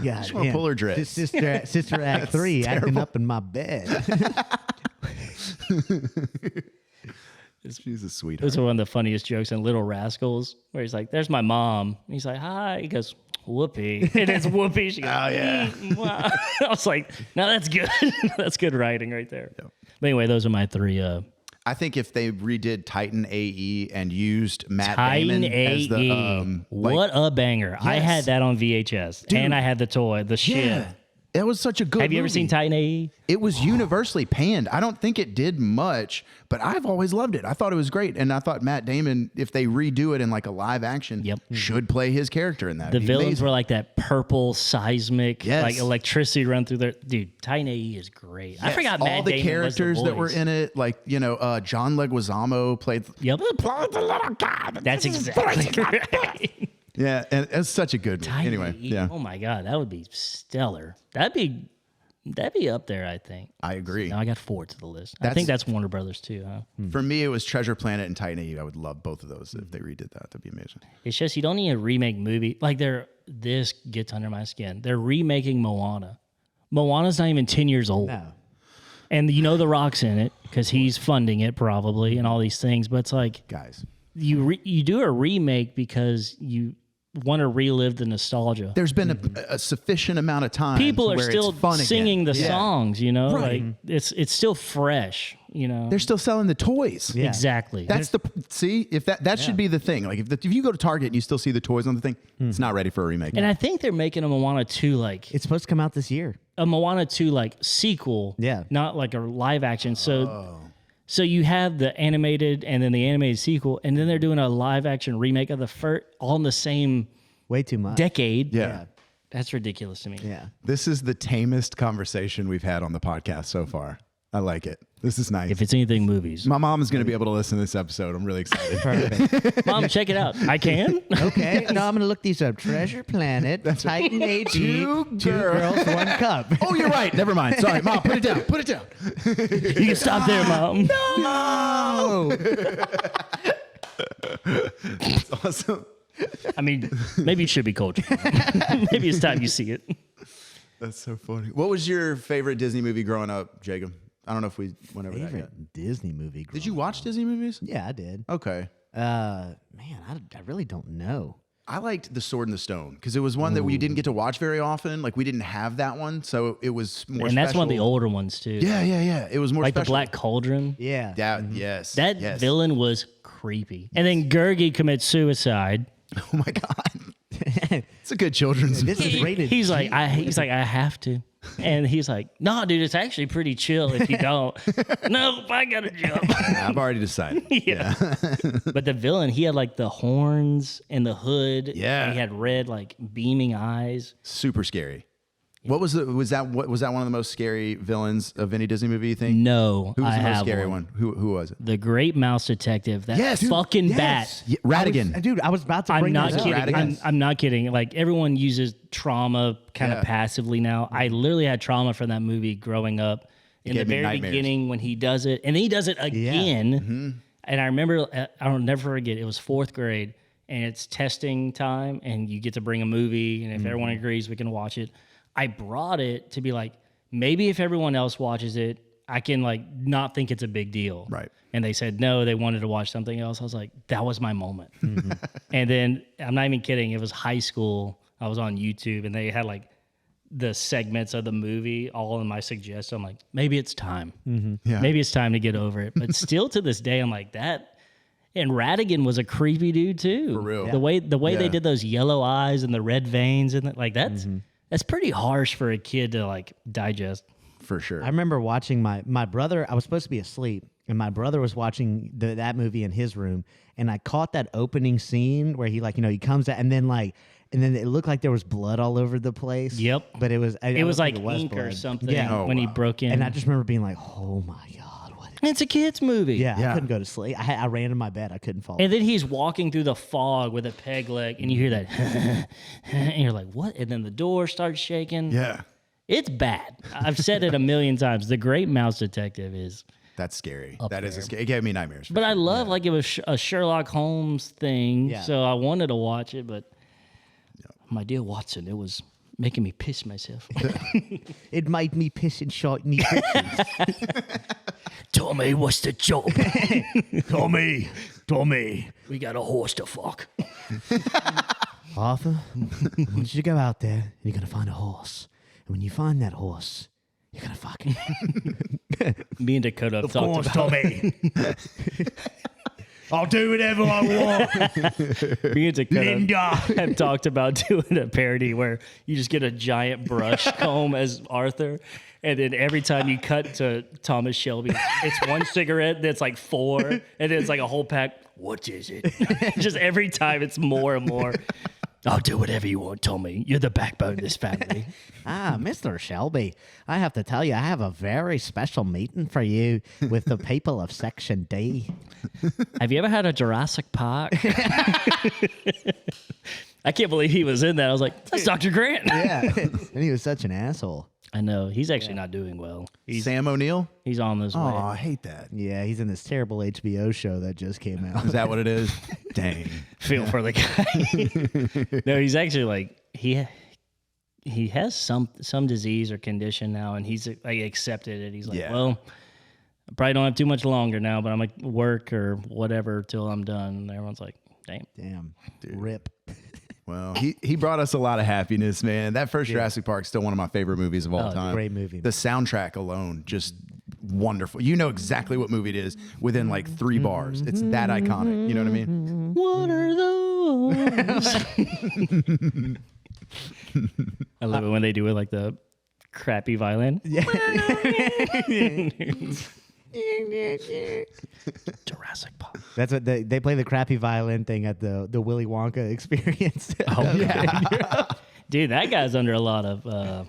Yeah, just want to pull her dress. Sister Act 3 acting up in my bed. She's a sweetheart. Those are one of the funniest jokes in Little Rascals, where he's like, "There's my mom." And he's like, "Hi." He goes, "Whoopi," and it's Whoopi. She goes, "Oh yeah." Wow. I was like, "No, that's good. That's good writing right there." Yep. But anyway, those are my 3. I think if they redid Titan AE and used Matt Titan Damon AE, as the what a banger! Yes. I had that on VHS, and I had the toy, the ship. Yeah. It was such a good Have you ever seen Titan AE? It was universally panned. I don't think it did much, but I've always loved it. I thought it was great. And I thought Matt Damon, if they redo it in like a live action, should play his character in that. The villains were like that purple seismic, like electricity run through their... Dude, Titan AE is great. Yes. I forgot Matt Damon all the characters was the that were in it, like, John Leguizamo played... Yep. The little guy. That's exactly right. Yeah, and it's such a good movie. Anyway, yeah. Oh my God, that would be stellar. That'd be up there, I think. I agree. Now I got 4 to the list. I think that's Warner Brothers too, huh? For me, it was Treasure Planet and Titan AE. I would love both of those if they redid that. That'd be amazing. It's just you don't need a remake movie. Like this gets under my skin. They're remaking Moana. Moana's not even 10 years old. No. And you know The Rock's in it because he's funding it probably and all these things. But it's like, Guys, you do a remake because you want to relive the nostalgia. there's been a sufficient amount of time. People are where still it's fun singing again. the Yeah. songs, you know, Right. like it's still fresh, you know. They're still selling the toys. Yeah. Exactly. That's if that should be the thing. Like if you go to Target and you still see the toys on the thing, it's not ready for a remake. And I think they're making a Moana 2 like It's supposed to come out this year. a Moana 2 like sequel. Yeah. Not like a live action. So you have the animated and then the animated sequel, and then they're doing a live action remake of the first all in the same Way too much. decade. Yeah. That's ridiculous to me. Yeah. This is the tamest conversation we've had on the podcast so far. I like it. This is nice. If it's anything movies. My mom is going to be able to listen to this episode. I'm really excited. Perfect. Mom, check it out. I can. Okay. No, I'm going to look these up. Treasure Planet, Titan AG, two girls, one cup. Oh, you're right. Never mind. Sorry, Mom. Put it down. Put it down. You can stop there, Mom. Oh. That's awesome. I mean, maybe it should be cultured. Maybe it's time you see it. That's so funny. What was your favorite Disney movie growing up, Jacob? I don't know if we went over that yet. Favorite Disney movie. Did you watch Disney movies? Yeah, I did. Okay. Man, I really don't know. I liked The Sword and the Stone because it was one that we didn't get to watch very often. Like we didn't have that one, so it was more. And that's one of the special. older ones too. Yeah. It was more Like special. the Black Cauldron. Yeah. Yes. That yes. villain was creepy. And then Gurgi commits suicide. Oh my god. It's a good children's. This is rated. He's like, I have to. And he's like, no, dude, it's actually pretty chill if you don't. No, I gotta jump. I've already decided. Yeah. But the villain, he had like the horns and the hood. Yeah. And he had red, like beaming eyes. Super scary. What was was that one of the most scary villains of any Disney movie? You think? No, Who was I the most have scary one. one? Who was it? The Great Mouse Detective. That Yes, dude, fucking yes. bat. Yeah, Radigan. Dude, I was about to I'm bring not that up. kidding. Radigan. I'm not kidding. Like everyone uses trauma kind of Yeah. passively now. I literally had trauma from that movie growing up. In the gave me very nightmares. beginning when he does it, and then he does it again. Mm-hmm. And I remember, I'll never forget. It was 4th grade, and it's testing time, and you get to bring a movie, and if Mm-hmm. everyone agrees, we can watch it. I brought it to be like, maybe if everyone else watches it, I can like not think it's a big deal. Right. And they said no, they wanted to watch something else. I was like, that was my moment. And then I'm not even kidding. It was high school. I was on YouTube and they had like the segments of the movie all in my suggestion. I'm like, maybe it's time. Yeah. Maybe it's time to get over it. But still to this day, I'm like that. And Radigan was a creepy dude too. For real. The way they Yeah. did those yellow eyes and the red veins and like that's pretty harsh for a kid to like digest. For sure. I remember watching my brother. I was supposed to be asleep, and my brother was watching that movie in his room, and I caught that opening scene where he he comes out, and then it looked like there was blood all over the place. Yep. But it was It was like was ink or blood. something Yeah. Oh, when he wow. broke in. And I just remember being like, oh my god, what? It's a kid's movie. Yeah, Yeah. I couldn't go to sleep. I ran in my bed. I couldn't fall. And then he's walking through the fog with a peg leg, and you hear that, and you're like, what? And then the door starts shaking. yeah. It's bad. I've said it a million times. The Great Mouse Detective is. That's scary. That is a scary. It gave me nightmares. But I love, like, it was a Sherlock Holmes thing, Yeah. so I wanted to watch it, but my dear Watson, it was making me piss myself. It made me piss and shot me. Tommy, what's the job? Tommy. We got a horse to fuck. Arthur, I want you to go out there and you're going to find a horse. And when you find that horse, you're going to fuck it. Me and Dakota have talked about Tommy. I'll do whatever I want. Me and Dakota Linda. have talked about doing a parody where you just get a giant brush comb as Arthur, and then every time you cut to Thomas Shelby, it's one cigarette that's like 4, and then it's like a whole pack. What is it? Just every time it's more and more. I'll do whatever you want, Tommy. You're the backbone of this family. Mr. Shelby, I have to tell you, I have a very special meeting for you with the people of Section D. Have you ever had a Jurassic Park? I can't believe he was in that. I was like, that's Dr. Grant. Yeah. And he was such an asshole. I know. He's actually not doing well. Sam O'Neill. He's on this Oh, way. I hate that. Yeah, he's in this terrible HBO show that just came out. Is that what it is? Dang. Feel for the guy. No, he's actually like he has some disease or condition now, and he's like accepted it. He's like, Yeah. well, I probably don't have too much longer now, but I'm like work or whatever till I'm done. And everyone's like, Damn. Rip. Well, he brought us a lot of happiness, man. That first Jurassic Park is still one of my favorite movies of all time. Great movie. The soundtrack alone, just wonderful. You know exactly what movie it is within like 3 bars. It's that iconic. You know what I mean? what are those? I love it when they do it like the crappy violin. Yeah. Jurassic Park. That's what they play the crappy violin thing at the Willy Wonka experience. Oh yeah, dude, that guy's under a lot of.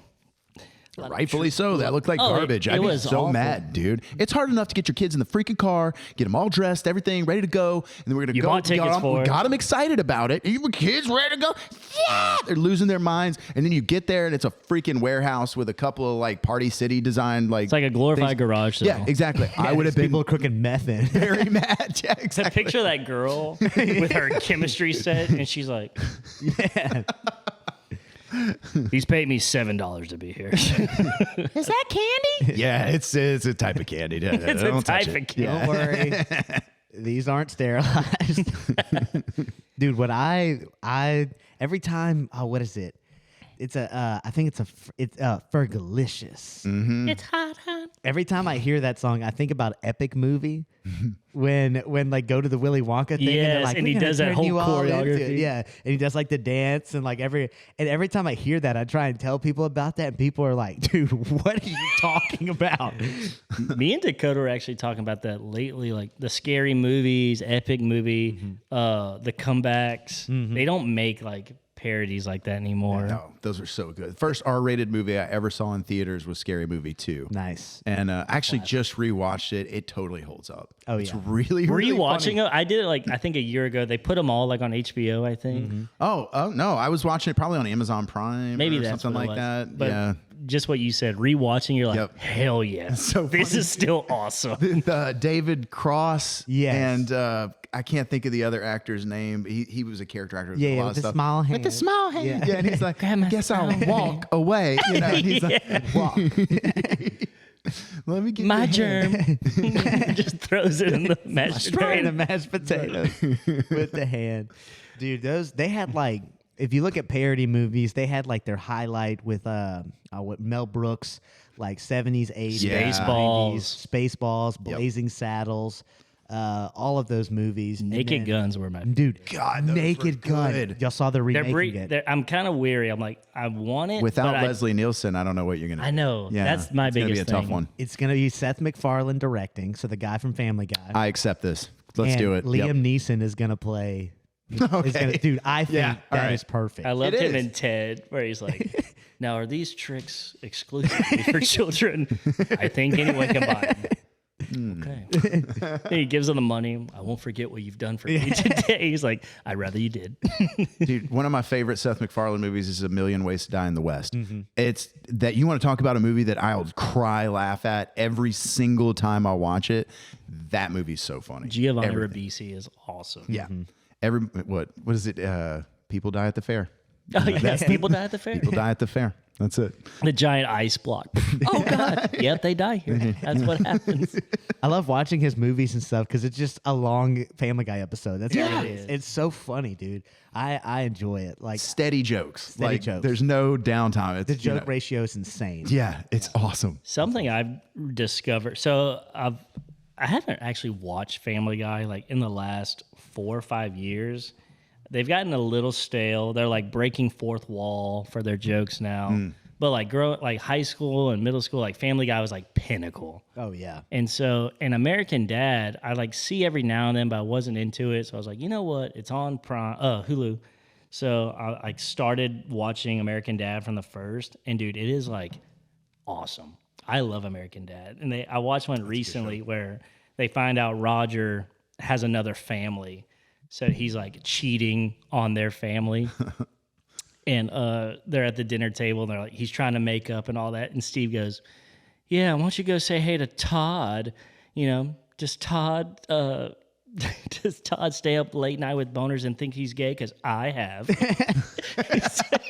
Rightfully so. That looked like garbage. I'd be was so awful. mad, dude. It's hard enough to get your kids in the freaking car, get them all dressed, everything ready to go, and then we're gonna You go. bought tickets for we it. got them excited about it. Your kids ready to go? Yeah, they're losing their minds. And then you get there, and it's a freaking warehouse with a couple of like Party City designed like. It's like a glorified things. garage sale. Yeah, exactly. I would have been people cooking meth in. very mad. Yeah, To exactly. picture that girl with her chemistry set, and she's like, Yeah. "He's paid me $7 to be here." Is that candy? Yeah, it's a type of candy. It's a type of candy. Don't worry. These aren't sterilized. Dude, what I every time, what is it? It's I think it's Fergalicious. It's hot, hot. Every time I hear that song, I think about Epic Movie when like go to the Willy Wonka thing and they're Yes, like, and "We're he gonna does that turn whole you all into choreography. it." Yeah, and he does like the dance and like every time I hear that, I try and tell people about that, and people are like, "Dude, what are you talking about?" Me and Dakota were actually talking about that lately, like the scary movies, Epic movie, the comebacks. They don't make like parodies like that anymore. No, those are so good. First R-rated movie I ever saw in theaters was Scary Movie 2. Nice. And I actually just rewatched it. It totally holds up. Oh, It's yeah. really, Were really you watching funny. it? I did it like I think a year ago. They put them all like on HBO, I think. Oh, no. I was watching it probably on Amazon Prime Maybe or that's something what it like was. that. But Yeah. just what you said, rewatching, you're like, Yep. hell yeah, so this funny. is still awesome. The David Cross. Yes. And I can't think of the other actor's name. He was a character actor. With a Yeah, lot with of the stuff. small hand. With the small hand. Yeah. Yeah, and he's like, Grandma guess I'll small walk away. You know, and he's like, walk. Let me get My your hand. germ just throws it in the mashed Straight potato. the mashed potatoes with the hand. Dude, they had like, if you look at parody movies, they had like their highlight with what Mel Brooks, like 70s, 80s, Yeah. Spaceballs. 90s, Spaceballs, Blazing Saddles, all of those movies. And Naked then- Guns were my. Dude, God, those Naked were Gun. good. Y'all saw the They're remaking it. I'm kind of weary. I'm like, I want it Without but I- Leslie Nielsen, I don't know what you're going to I know. Yeah, That's my it's gonna biggest be a tough thing. one. It's going to be Seth MacFarlane directing, so the guy from Family Guy. I accept this. Let's and do it. Liam Yep. Neeson is going to Okay. play. Dude, I think Yeah, all that right. is perfect. I loved It him is. in Ted, where he's like, "Now are these tricks exclusively for children? I think anyone can buy them." Okay. He gives him the money. I won't forget what you've done for me today. He's like, "I'd rather you did." Dude, one of my favorite Seth MacFarlane movies is A Million Ways to Die in the West. Mm-hmm. It's that you want to talk about a movie that I'll cry, laugh at every single time I watch it. That movie's so funny. Giovanni Everything. Ribisi is awesome. Yeah. What is it? People die at the fair. Oh, yeah. People die at the fair. People die at the fair. That's it. The giant ice block. Oh God! Yep, they die here. That's what happens. I love watching his movies and stuff because it's just a long Family Guy episode. That's what Yeah. it is. It's so funny, dude. I enjoy it. Like Steady jokes. Steady jokes. There's no downtime. It's, the you joke know, ratio is insane. Yeah, it's awesome. Something I've discovered. So I haven't actually watched Family Guy like in the last 4 or 5 years. They've gotten a little stale. They're like breaking fourth wall for their jokes now. But like high school and middle school, like Family Guy was like pinnacle. Oh yeah. And so in American Dad, I like see every now and then, but I wasn't into it. So I was like, you know what? It's on Hulu. So I like started watching American Dad from the first, and dude, it is like awesome. I love American Dad, and I watched one recently where they find out Roger has another family, so he's like cheating on their family. And they're at the dinner table, and they're like, he's trying to make up and all that. And Steve goes, "Yeah, why don't you go say hey to Todd? You know, just Todd does Todd stay up late night with boners and think he's gay? Because I have.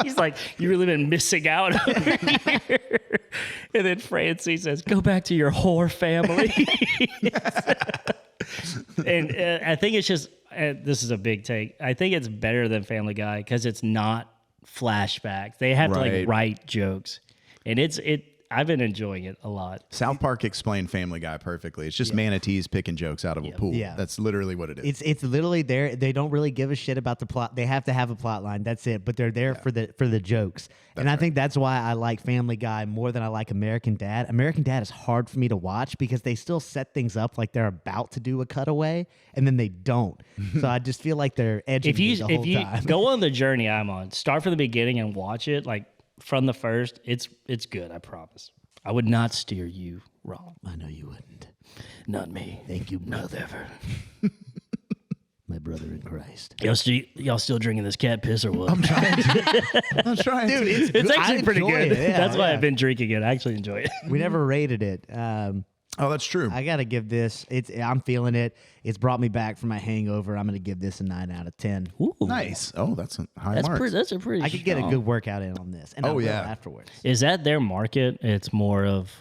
He's like, you really been missing out over here. And then Francie says, go back to your whore family. And I think it's just, this is a big take. I think it's better than Family Guy because it's not flashbacks. They have to like write jokes. And I've been enjoying it a lot. South Park explained Family Guy perfectly. It's just manatees picking jokes out of a pool. Yeah. That's literally what it is. It's literally there. They don't really give a shit about the plot. They have to have a plot line. That's it. But they're there for the jokes. And I think that's why I like Family Guy more than I like American Dad. American Dad is hard for me to watch because they still set things up like they're about to do a cutaway and then they don't. So I just feel like they're edging me the whole time. Go on the journey I'm on, start from the beginning and watch it like from the first, it's good, I promise. I would not steer you wrong. I know you wouldn't. Not me. Thank you, Not ever. my brother in Christ. Y'all still drinking this cat piss or what? I'm trying Dude, to. It's actually pretty good. It. Yeah, That's why I've been drinking it. I actually enjoy it. We never rated it. Oh, that's true. I gotta give this. I'm feeling it. It's brought me back from my hangover. I'm gonna give this a 9 out of 10. Ooh, Nice. Oh, that's a high mark. that's a pretty. I could get a strong- good workout in on this, and I will afterwards. Is that their market? It's more of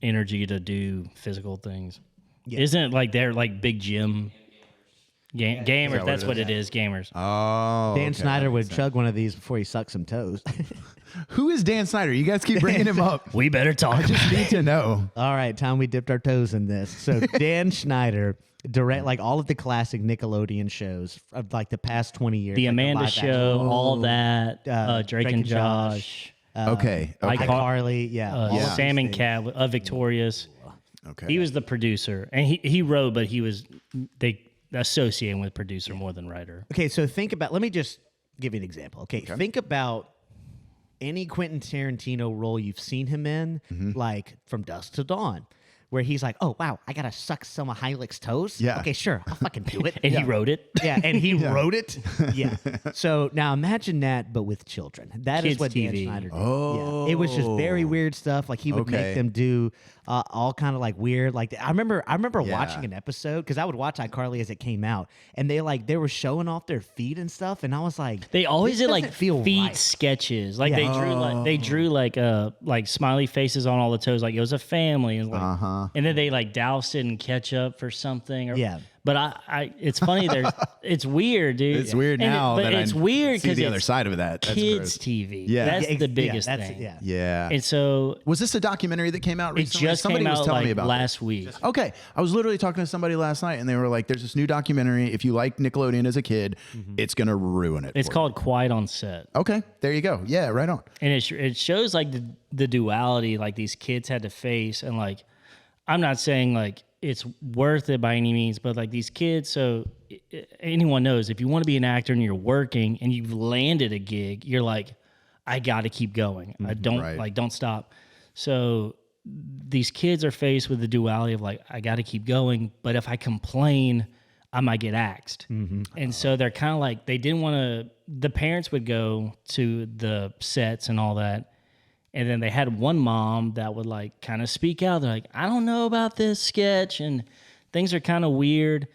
energy to do physical things. Yeah. Isn't it like they're like big gym gamers? That's what it is. Gamers. Oh, Dan okay, Snyder that would makes sense. chug one of these before he sucks some toes. Who is Dan Snyder? You guys keep bringing him up. We better talk. Just need to know. All right, time we dipped our toes in this. So Dan Schneider direct like all of the classic Nickelodeon shows of like the past 20 years. The like Amanda live Show, action. all that. Drake and Josh. Okay. iCarly, all of Sam these and things. Cat, Victorious. Okay. He was the producer, and he wrote, but they associate him with producer more than writer. Okay, so think about. Let me just give you an example. Okay, think about any Quentin Tarantino role you've seen him in, like From Dusk to Dawn, where he's like, "Oh wow, I gotta suck some of Heilig's toes." Yeah. Okay, sure, I'll fucking do it. And he wrote it. Yeah, and he wrote it. Yeah. So now imagine that, but with children. That is Kids what Dan TV. Schneider did. Yeah. It was just very weird stuff. Like he would make them do all kind of like weird. Like I remember watching an episode because I would watch iCarly as it came out, and they were showing off their feet and stuff, and I was like, They always this did like doesn't feel feet right. sketches. Like Yeah. they drew like smiley faces on all the toes. Like it was a family, and and then they like doused it in ketchup for something. Yeah. But I it's funny. It's weird, dude. It's weird now but that it's I weird see because the it's other side of that. That's kids gross. TV. Yeah. That's Yeah, the biggest that's, thing. Yeah. Yeah. And so Was this a documentary that came out it recently? just Somebody came was out telling me like about last week. Okay. I was literally talking to somebody last night and they were like, there's this new documentary. If you like Nickelodeon as a kid, it's going to ruin it. It's for called Quiet on Set. you. Okay. There you go. Yeah, right on. And it shows like the duality like these kids had to face, and like I'm not saying like it's worth it by any means, but like these kids, so anyone knows if you want to be an actor and you're working and you've landed a gig, you're like, I got to keep going. I don't stop. So these kids are faced with the duality of like, I got to keep going, but if I complain, I might get axed. And so they're kind of like, they didn't want to, the parents would go to the sets and all that. And then they had one mom that would like kind of speak out. They're like, I don't know about this sketch and things are kind of weird.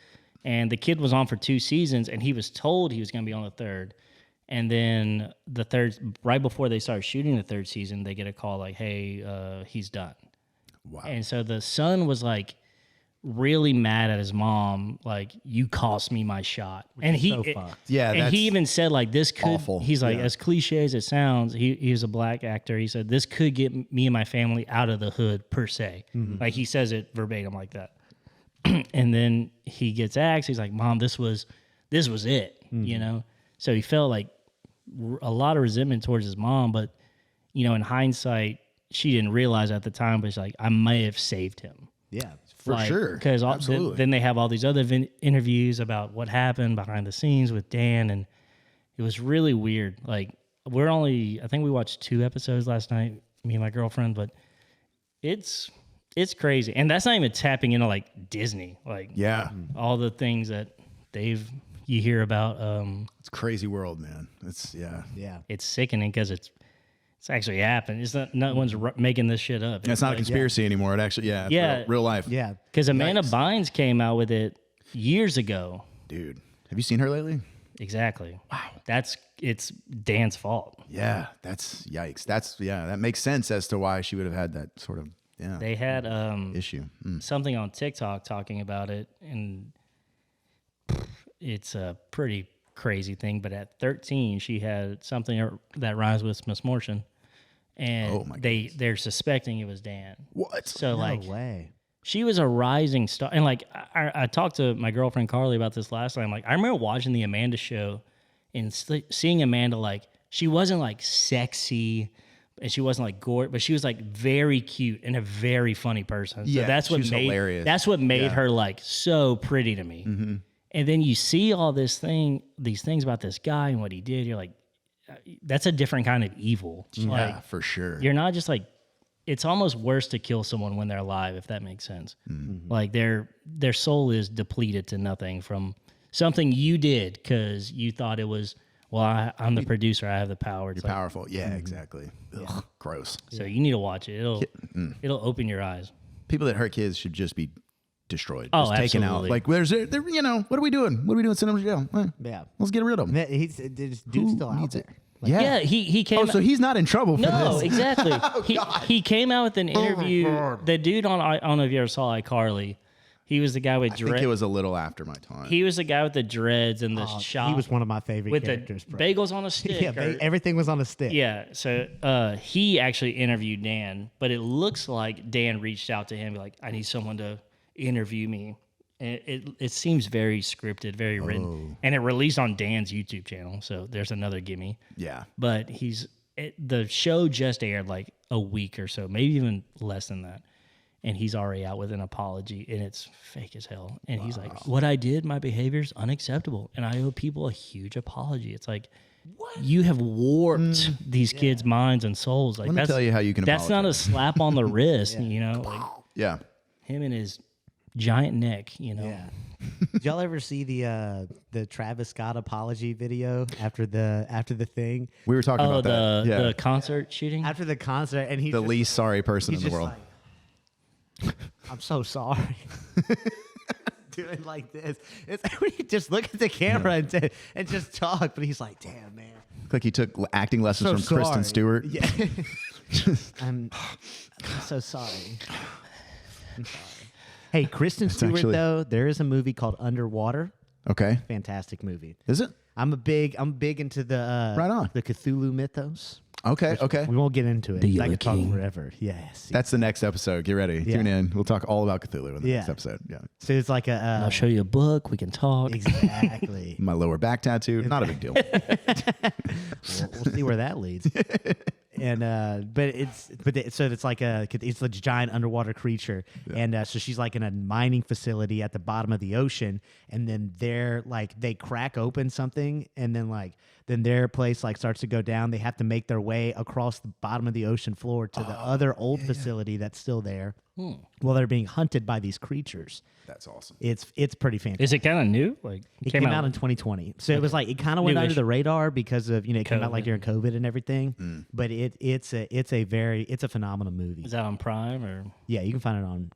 And the kid was on for 2 seasons and he was told he was going to be on the third. And then the third, right before they started shooting the 3rd season, they get a call like, hey, he's done. Wow. And so the son was like really mad at his mom, like, you cost me my shot. And he, Yeah, and that's he even said like, this could, awful. he's like, Yeah. as cliche as it sounds, he was a black actor. He said, this could get me and my family out of the hood per se. Like he says it verbatim like that. And then he gets axed. He's like, Mom, this was it, you know? So he felt like a lot of resentment towards his mom, but you know, in hindsight, she didn't realize at the time, but she's like, I may have saved him. Yeah. for sure. Because Absolutely. then they have all these other interviews about what happened behind the scenes with Dan, and it was really weird. Like I think we watched 2 episodes last night, me and my girlfriend, but it's crazy. And that's not even tapping into like Disney, like Yeah. all the things that you hear about. It's a crazy world, man. It's yeah. Yeah. It's sickening because it's actually happened. It's not, no one's making this shit up. It's not a conspiracy anymore. It actually, it's Yeah. real life. Yeah. Because Amanda Bynes came out with it years ago. Dude, have you seen her lately? Exactly. Wow. It's Dan's fault. Yeah, that's yikes. That makes sense as to why she would have had that sort of They had issue. something on TikTok talking about it, and it's a pretty crazy thing. But at 13, she had something that rhymes with misfortune, and they're suspecting it was Dan. What? So No way. she was a rising star, and like I talked to my girlfriend Carly about this last time. Like I remember watching the Amanda show and seeing Amanda, like she wasn't like sexy and she wasn't like gorgeous, but she was like very cute and a very funny person. So Yeah, that's what she was hilarious. That's what made her like so pretty to me. Mm-hmm. And then you see all these things about this guy and what he did. You're like, that's a different kind of evil. Yeah, Like, for sure. you're not just like, it's almost worse to kill someone when they're alive, if that makes sense. Like their soul is depleted to nothing from something you did because you thought it was, well, I'm the producer, I have the power. It's You're powerful. Yeah, exactly. Ugh, gross. So you need to watch it. It'll open your eyes. People that hurt kids should just be destroyed. Oh, just taken out. absolutely. Like, they're, what are we doing? What are we doing? Send them to jail. Yeah. Let's get rid of them. This dude's still out needs there. it? Yeah, he came. Oh, so he's not in trouble for No, this. exactly. He came out with an interview. The dude on, I don't know if you ever saw iCarly. He was the guy with I think dreads. it was a little after my time. He was the guy with the dreads and the shop. He was one of my favorite with characters. the bro. bagels on a stick. Yeah, everything was on a stick. Yeah, so he actually interviewed Dan, but it looks like Dan reached out to him like, I need someone to interview me. And it seems very scripted, very written. And it released on Dan's YouTube channel, so there's another gimme. Yeah. But the show just aired like a week or so, maybe even less than that. And he's already out with an apology, and it's fake as hell. And he's like, what I did, my behavior is unacceptable, and I owe people a huge apology. It's like, what? You have warped these kids' minds and souls. Like, Let me tell you how you can That's not a apologize. slap on the wrist, you know? Like Yeah. him and his giant neck, you know? Yeah. Did y'all ever see the Travis Scott apology video after the thing? We were talking Oh, about that. Yeah. the concert shooting? After the concert, and he's the just, least sorry person in he's the just world. like, I'm so sorry. Doing like this. It's he just look at the camera and just talk, but he's like, damn, man. Looked like he took acting lessons So from Kristen sorry. Stewart. Yeah. I'm so sorry. I'm sorry. Hey, Kristen Stewart, actually- though, there is a movie called Underwater. Okay. Fantastic movie. Is it? I'm big into the Right on. the Cthulhu mythos. Okay. Okay. We won't get into it. The 'cause I Yellow could talk King. forever. Yes. That's the next episode. Get ready. Yeah. Tune in. We'll talk all about Cthulhu in the Yeah. next episode. Yeah. So it's like a I'll show you a book. We can talk. exactly. My lower back tattoo. Not a big deal. We'll see where that leads. And so it's like it's a giant underwater creature, and so she's like in a mining facility at the bottom of the ocean, and then they crack open something, and then their place starts to go down. They have to make their way across the bottom of the ocean floor to the other old facility that's still there, while they're being hunted by these creatures. That's awesome. It's pretty fantastic. Is it kind of new? Like It came out in 2020, so it was like it kind of went under Newish. the radar because of it came out like COVID. during COVID and everything. But it's a phenomenal movie. Is that on Prime or? Yeah, you can find it on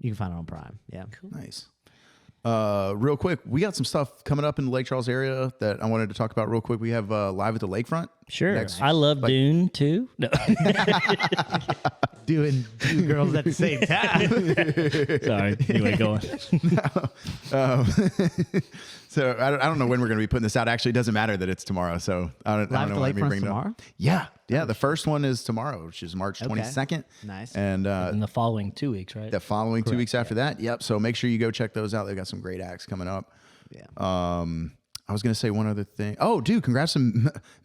Prime. Yeah, Nice. Real quick, we got some stuff coming up in the Lake Charles area that I wanted to talk about real quick. We have Live at the Lakefront. Sure. Next- I love Dune too. No. doing two girls at the same time. Sorry. Anyway, go on. So I don't know when we're going to be putting this out. Actually, it doesn't matter that it's tomorrow. So I don't Live at know the why I'm Lakefront's bringing it up. tomorrow? Yeah. The first one is tomorrow, which is March 22nd. Nice. And In the following 2 weeks, right? the following 2 weeks after that. Yep. So make sure you go check those out. They've got some great acts coming up. Yeah. I was going to say one other thing. Oh, dude, congrats to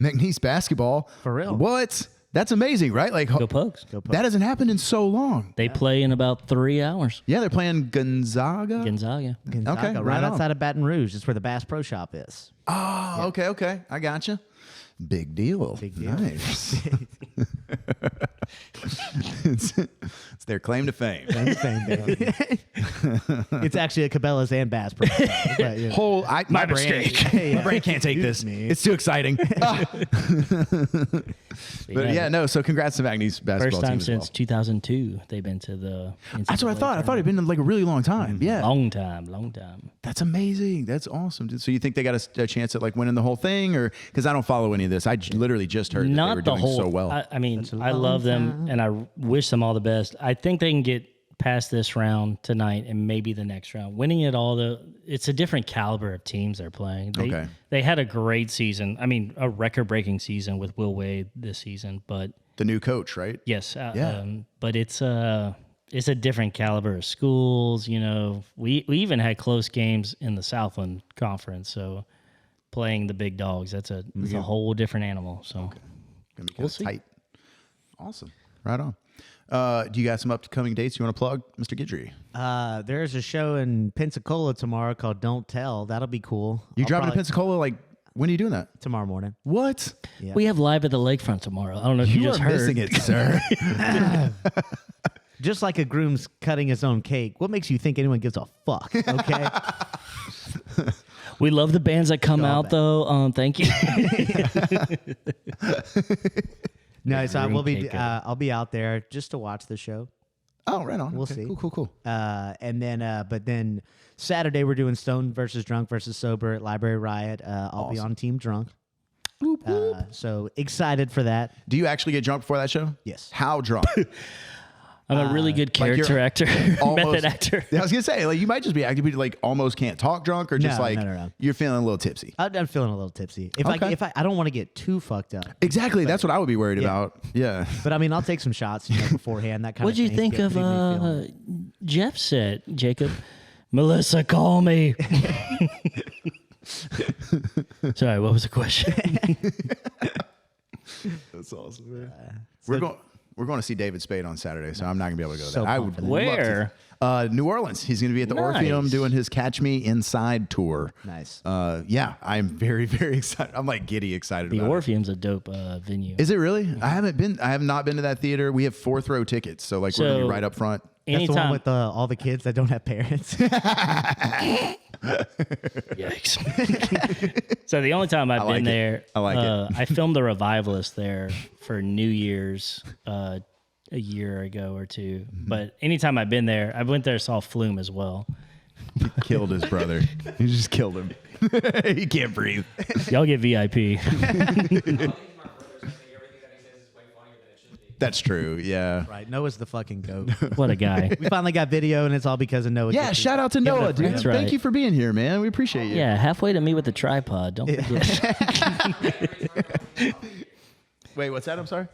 McNeese basketball. For real. What? That's amazing, right? Like, Go Pugs. that hasn't happened in so long. They play in about 3 hours. Yeah, they're playing Gonzaga. Gonzaga. Gonzaga, Okay, right right on. outside of Baton Rouge. It's where the Bass Pro Shop is. Oh, okay. I gotcha. Big deal. Big deal. Nice. it's their claim to fame. It's actually a Cabela's and Bass product. But, yeah. My brain, my brain can't take this. It's too exciting. But yeah, no. So congrats to Magny's basketball First time team as since well. 2002 they've been to the. That's what I thought. I thought it'd been like a really long time. Yeah, Long time. that's amazing. That's awesome. Dude. So you think they got a chance at like winning the whole thing, or because I don't follow any of this, I literally just heard that they were Not the doing whole. so well. I mean, I love them and I wish them all the best. I think they can get past this round tonight and maybe the next round. Winning it all, it's a different caliber of teams they're playing. They had a great season. I mean, a record-breaking season with Will Wade this season, but the new coach, right? yes, Yeah. but it's a different caliber of schools. You know, we even had close games in the Southland Conference, so playing the big dogs, it's a whole different animal. So Gonna be kinda tight. Awesome. Right on. Do you got some upcoming dates you want to plug, Mr. Guidry? There's a show in Pensacola tomorrow called Don't Tell. That'll be cool. You driving to Pensacola? Like, when are you doing that? Tomorrow morning. What? Yeah. we have live at the lakefront tomorrow. I don't know if you just are heard. missing it, sir. Just like a groom's cutting his own cake. What makes you think anyone gives a fuck? Okay. We love the bands that come out, though. Thank you. No, so Groom we'll be. cake. I'll be out there just to watch the show. Oh, right on. We'll Okay, see. Cool. And then, but then Saturday we're doing Stone versus Drunk versus Sober at Library Riot. I'll be on Team Drunk. So excited for that. Do you actually get drunk before that show? Yes. How drunk? I'm a really good like you're character actor, almost- method actor. I was gonna say, like, you might just be acting, but like almost can't talk drunk, or just No, like no. you're feeling a little tipsy. I'm feeling a little tipsy. Okay. I don't want to get too fucked up. Exactly. That's what I would be worried about. Yeah. But I mean, I'll take some shots beforehand. That kind What'd of you thing. think Get of me feeling- Jeff's set, Jacob? Melissa, call me. Sorry, what was the question? That's awesome, man. We're going to see David Spade on Saturday, so I'm not gonna be able to go to So that. I pumped would for that. love Where? to. New Orleans. He's gonna be at the Orpheum Nice. doing his Catch Me Inside tour. Nice. Yeah, I'm very, very excited. I'm like giddy excited The about Orpheum's a dope venue. it. Is it really? I have not been to that theater. We have 4th row tickets, so like we're gonna be So- right up front. That's the one Anytime. with all the kids that don't have parents. Yikes. So the only time I've like been it. there, I like it. I filmed The Revivalist there for New Year's a year ago or two. Mm-hmm. But anytime I've been there, I went there, saw Flume as well. He killed his brother. He just killed him. He can't breathe. Y'all get VIP. That's true. Yeah. Right. Noah's the fucking goat. What a guy. We finally got video, and it's all because of Noah. Yeah. Shout out to Noah, dude. That's Thank right. you for being here, man. We appreciate you. Yeah, halfway to me with the tripod. Don't forget. Wait, what's that? I'm sorry.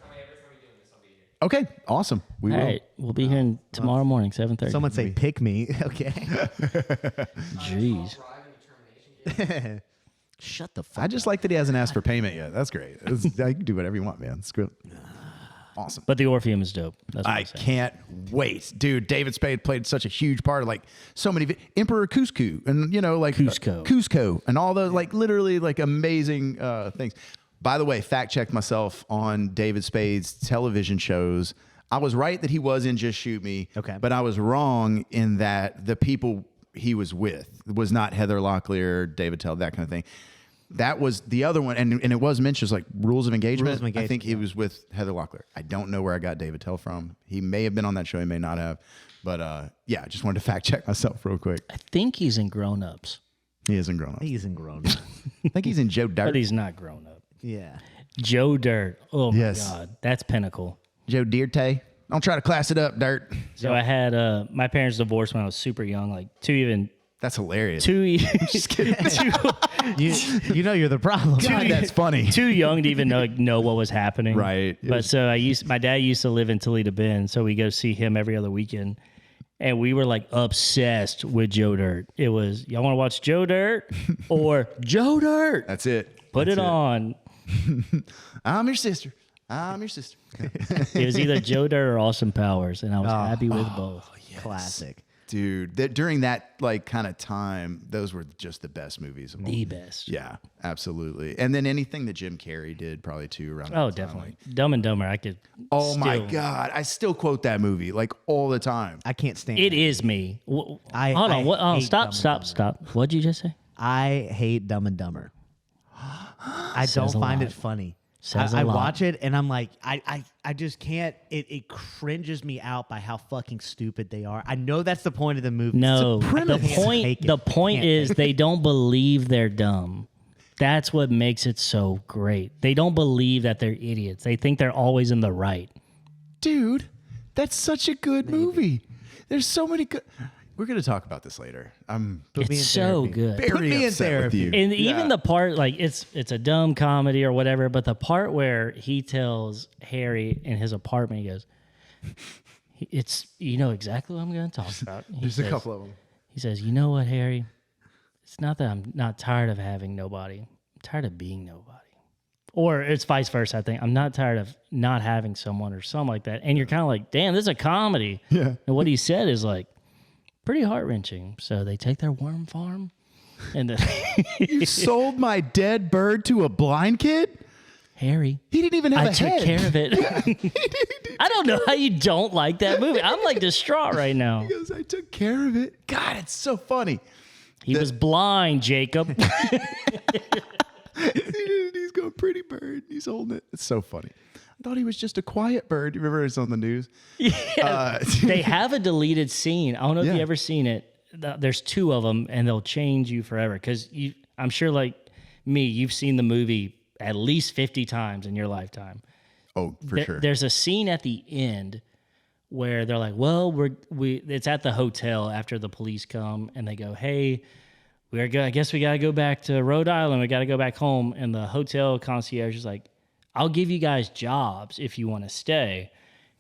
Okay. Awesome. We All will. right, we'll be here tomorrow morning, 7:30. Someone say, pick me. Okay. Jeez. Shut the fuck I just like that he hasn't asked for payment yet. That's great. You can do whatever you want, man. It's good. Awesome. But the Orpheum is dope. That's what I I'm saying. can't wait, dude. David Spade played such a huge part of like so many Emperor Cusco and like Cusco and all those like literally like amazing things. By the way, fact checked myself on David Spade's television shows. I was right that he was in Just Shoot Me. Okay. But I was wrong in that the people he was with was not Heather Locklear, David Tell, that kind of thing. That was the other one, and it was mentioned like Rules of Engagement. I think he was with Heather Locklear. I don't know where I got David Tell from. He may have been on that show. He may not have. But yeah, I just wanted to fact check myself real quick. I think he's in Grown Ups, He isn't grown up. He's in grown. I think he's in Joe but Dirt. he's not grown up. Yeah. Joe Dirt. Oh my Yes. God, that's pinnacle. Joe Dirte. Don't try to class it up, Dirt. So I had my parents divorced when I was super young, like That's hilarious. 2 years. You know you're the problem. God, that's funny. Too young to even know what was happening. Right. It But was- so my dad used to live in Toledo Bend, so we go see him every other weekend. And we were like obsessed with Joe Dirt. It was, y'all want to watch Joe Dirt or Joe Dirt? That's it. Put That's it on. I'm your sister. I'm your sister. It was either Joe Dirt or Austin Powers, and I was happy with both. Classic. Dude, during that like kind of time, those were just the best movies. The best. Yeah, absolutely. And then anything that Jim Carrey did probably too around. Oh, that time, definitely. like, Dumb and Dumber. I could. oh my still- God, I still quote that movie like all the time. I can't stand It it. is me. Hold I on. What? Oh, hate stop! Dumb and Stop! What'd you just say? I hate Dumb and Dumber. I don't Says a find lot. it funny. Says a I lot. watch it and I'm like, I just can't. It cringes me out by how fucking stupid they are. I know that's the point of the movie. No, premise. the point. Take it. The point Can't is take they don't believe they're dumb. That's what makes it so great. They don't believe that they're idiots. They think they're always in the right. Dude, that's such a good movie. There's so many good. We're gonna talk about this later. I'm Put me in It's so therapy. good. Put very me in upset with therapy. you. And even the part like it's a dumb comedy or whatever, but the part where he tells Harry in his apartment, he goes, "It's you know exactly what I'm going to talk about." There's a couple of them. He says, "You know what, Harry? It's not that I'm not tired of having nobody. I'm tired of being nobody." Or it's vice versa. I think I'm not tired of not having someone or something like that. And you're kind of like, "Damn, this is a comedy." Yeah. And what he said is like pretty heart wrenching. So they take their worm farm, and then You sold my dead bird to a blind kid? Harry. He didn't even have I a took head. care of it. I don't know how you don't like that movie. I'm like distraught right now. He goes, I took care of it. God, it's so funny. He was blind, Jacob. He's going, pretty bird. He's holding it. It's so funny. I thought he was just a quiet bird. You remember it's on the news? They have a deleted scene. I don't know if Yeah. you ever seen it. There's two of them, and they'll change you forever. Because I'm sure, like me, you've seen the movie at least 50 times in your lifetime. Oh, for sure. There's a scene at the end where they're like, "Well, it's at the hotel after the police come, and they go, hey, I guess we gotta go back to Rhode Island. We gotta go back home." And the hotel concierge is like, "I'll give you guys jobs if you want to stay."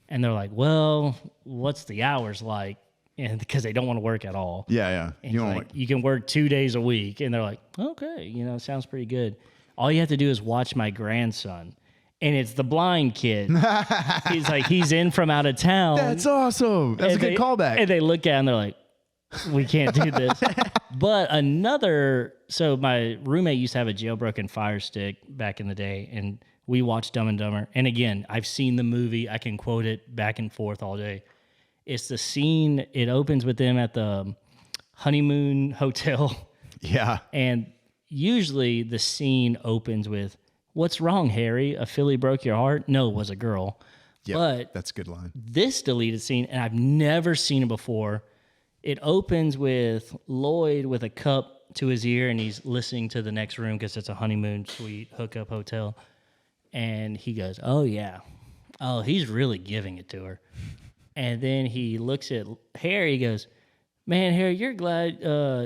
And they're like, "Well, what's the hours like?" And because they don't want to work at all. Yeah. And You he's don't like, you can work 2 days a week. And they're like, "Okay, sounds pretty good. All you have to do is watch my grandson." And it's the blind kid. He's in from out of town. That's awesome. That's a good callback. And they look at him and they're like, "We can't do this." But so my roommate used to have a jailbroken Fire Stick back in the day, and we watched Dumb and Dumber. And again, I've seen the movie. I can quote it back and forth all day. It's the scene, it opens with them at the honeymoon hotel. Yeah. And usually the scene opens with, "What's wrong, Harry? A filly broke your heart?" No, it was a girl. Yeah. But That's a good line. this deleted scene, and I've never seen it before, it opens with Lloyd with a cup to his ear, and he's listening to the next room because it's a honeymoon suite hookup hotel. And he goes, "Oh, yeah. Oh, he's really giving it to her." And then he looks at Harry, he goes, "Man, Harry, you're glad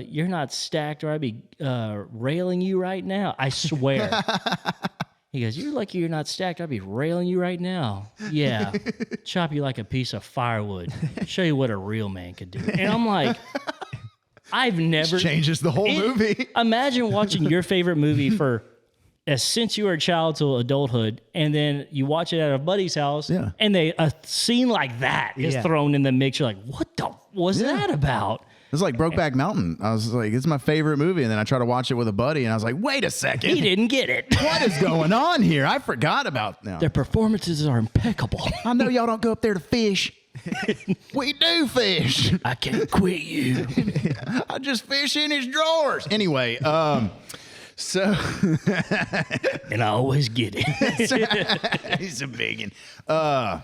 you're not stacked, or I'd be railing you right now. I swear." He goes, "You're lucky you're not stacked. I'd be railing you right now. Yeah, chop you like a piece of firewood. Show you what a real man could do." And I'm like, I've never... Changes the whole movie. Imagine watching your favorite movie since you were a child till adulthood, and then you watch it at a buddy's house, Yeah. and a scene like that is thrown in the mix. You're like, what the was that about? It's like Brokeback Mountain. I was like, it's my favorite movie. And then I tried to watch it with a buddy, and I was like, wait a second. He didn't get it. What is going on here? I forgot about now. Their performances are impeccable. I know y'all don't go up there to fish. We do fish. I can't quit you. I just fish in his drawers. Anyway, so And I always get it. he's a biggin.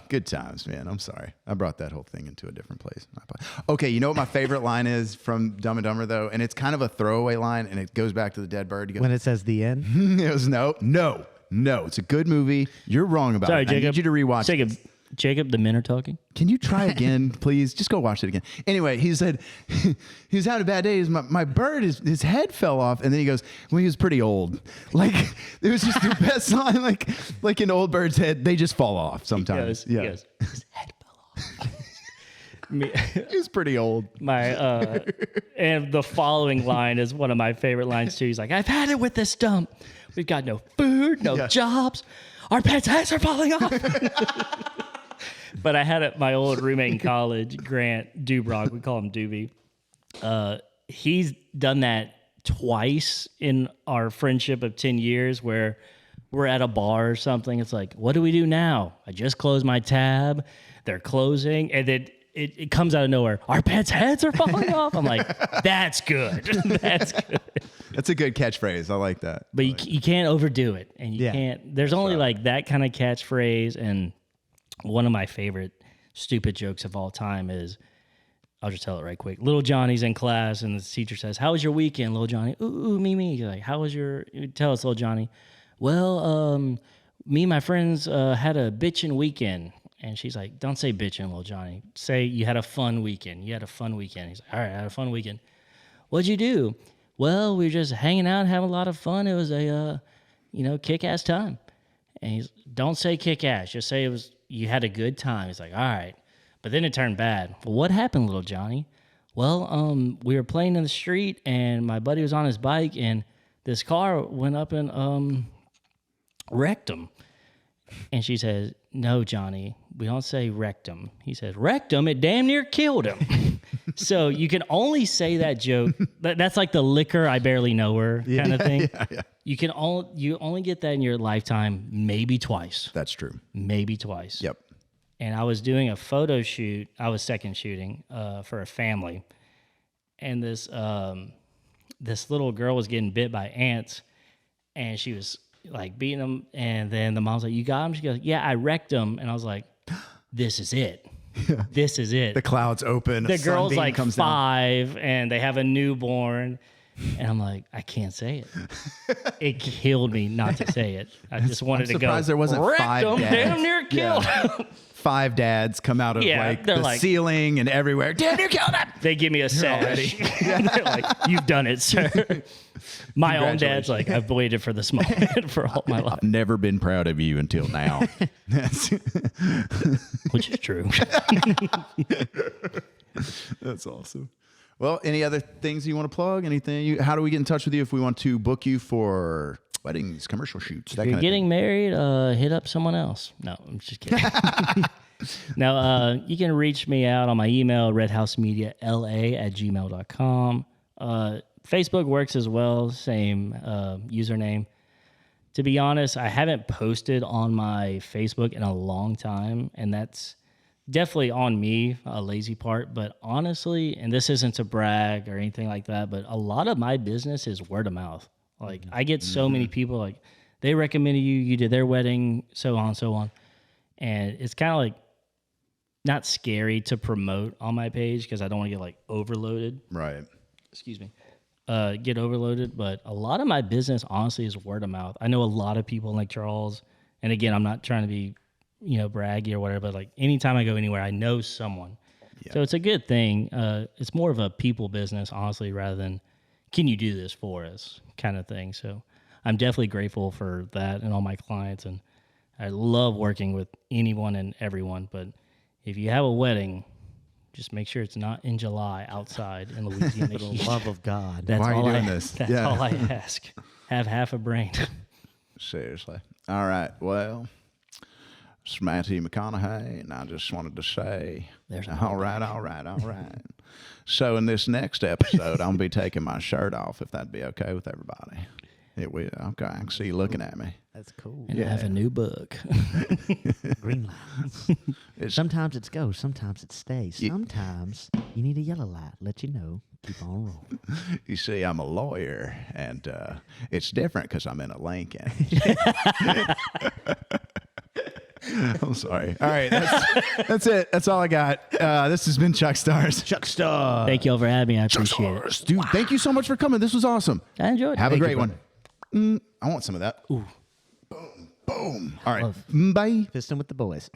Good times, man. I'm sorry. I brought that whole thing into a different place. Okay, you know what my favorite line is from Dumb and Dumber, though? And it's kind of a throwaway line, and it goes back to the dead bird. He goes, When it says the end. it was no. It's a good movie. You're wrong about Sorry, it. Jacob. I need you to rewatch it. Jacob, the men are talking. Can you try again, please? Just go watch it again. Anyway, he said he was having a bad day. My bird, his head fell off, and then he goes, "Well, he was pretty old." Like it was just the best line. Like an old bird's head, they just fall off sometimes. He goes, his head fell off. He was pretty old. And the following line is one of my favorite lines too. He's like, "I've had it with this dump. We've got no food, no jobs. Our pets' heads are falling off." But I had my old roommate in college, Grant Dubrock. We call him Doobie. He's done that twice in our friendship of 10 years where we're at a bar or something. It's like, what do we do now? I just closed my tab. They're closing. And then it comes out of nowhere. Our pets' heads are falling off. I'm like, that's good. That's good. That's a good catchphrase. I like that. But you can't overdo it. And you can't. There's only like that kind of catchphrase. And one of my favorite stupid jokes of all time is, I'll just tell it right quick. Little Johnny's in class, and the teacher says, "How was your weekend, Little Johnny?" Ooh, me. He's like, "How was your?" Tell us, Little Johnny. Well, me and my friends had a bitchin' weekend, and she's like, "Don't say bitchin', Little Johnny. Say you had a fun weekend. You had a fun weekend." He's like, "All right, I had a fun weekend. What'd you do?" "Well, we were just hanging out, having a lot of fun. It was a, kick-ass time." And he's, "Don't say kick-ass. Just say it was. You had a good time." He's like, "All right." But then it turned bad. "Well, what happened, Little Johnny?" "Well, we were playing in the street, and my buddy was on his bike, and this car went up and wrecked him." And she says, "No, Johnny, we don't say wrecked him." He says, "Wrecked him? It damn near killed him." So you can only say that joke. That's like the liquor, I barely know her kind of thing. Yeah. You only get that in your lifetime, maybe twice. That's true. Maybe twice. Yep. And I was doing a photo shoot. I was second shooting for a family, and this little girl was getting bit by ants, and she was like beating them. And then the mom's like, "You got him?" She goes, "Yeah, I wrecked him." And I was like, "This is it. Yeah. This is it." The clouds open. The girl's like 5, and they have a newborn. And I'm like, I can't say it. It killed me not to say it. I just wanted to go. I'm surprised there wasn't 5 dads. Damn near killed him. 5 dads come out of the ceiling and everywhere. Damn near killed him. They give me a sash. They're like, "You've done it, sir." My own dad's like, "I've waited for this moment for all my life." I've never been proud of you until now. Which is true. That's awesome. Well, any other things you want to plug? Anything? How do we get in touch with you if we want to book you for weddings, commercial shoots? If you're getting married, hit up someone else. No, I'm just kidding. Now, you can reach me out on my email, redhousemediala@gmail.com. Facebook works as well, same username. To be honest, I haven't posted on my Facebook in a long time, and that's definitely on me, a lazy part. But honestly, and this isn't to brag or anything like that, but a lot of my business is word of mouth. Like, I get so many people, like, they recommended you did their wedding, so on, so on. And it's kind of like not scary to promote on my page because I don't want to get like overloaded. Right. Excuse me. Get overloaded. But a lot of my business, honestly, is word of mouth. I know a lot of people in Lake Charles. And again, I'm not trying to be, braggy or whatever, but like anytime I go anywhere, I know someone. Yeah. So it's a good thing. It's more of a people business, honestly, rather than, can you do this for us kind of thing. So I'm definitely grateful for that and all my clients. And I love working with anyone and everyone. But if you have a wedding, just make sure it's not in July outside in Louisiana. For the love of God. That's Why are all you doing this? That's all I ask. Have half a brain. Seriously. All right. Well, it's Matthew McConaughey, and I just wanted to say, all right. So in this next episode, I'm going to be taking my shirt off, if that'd be okay with everybody. It will. Okay. I can see you looking at me. That's cool. And I have a new book. Green light. Sometimes it's go, sometimes it stays. Sometimes you need a yellow light. Let you know. Keep on rolling. You see, I'm a lawyer, and it's different because I'm in a Lincoln. I'm sorry. All right, that's it. That's all I got. This has been Chuckstars. Chuckstars. Thank you all for having me. I appreciate it. Dude, thank you so much for coming. This was awesome. I enjoyed it. Have a great one. I want some of that. Ooh. Boom. All right. Bye. Fisting with the boys.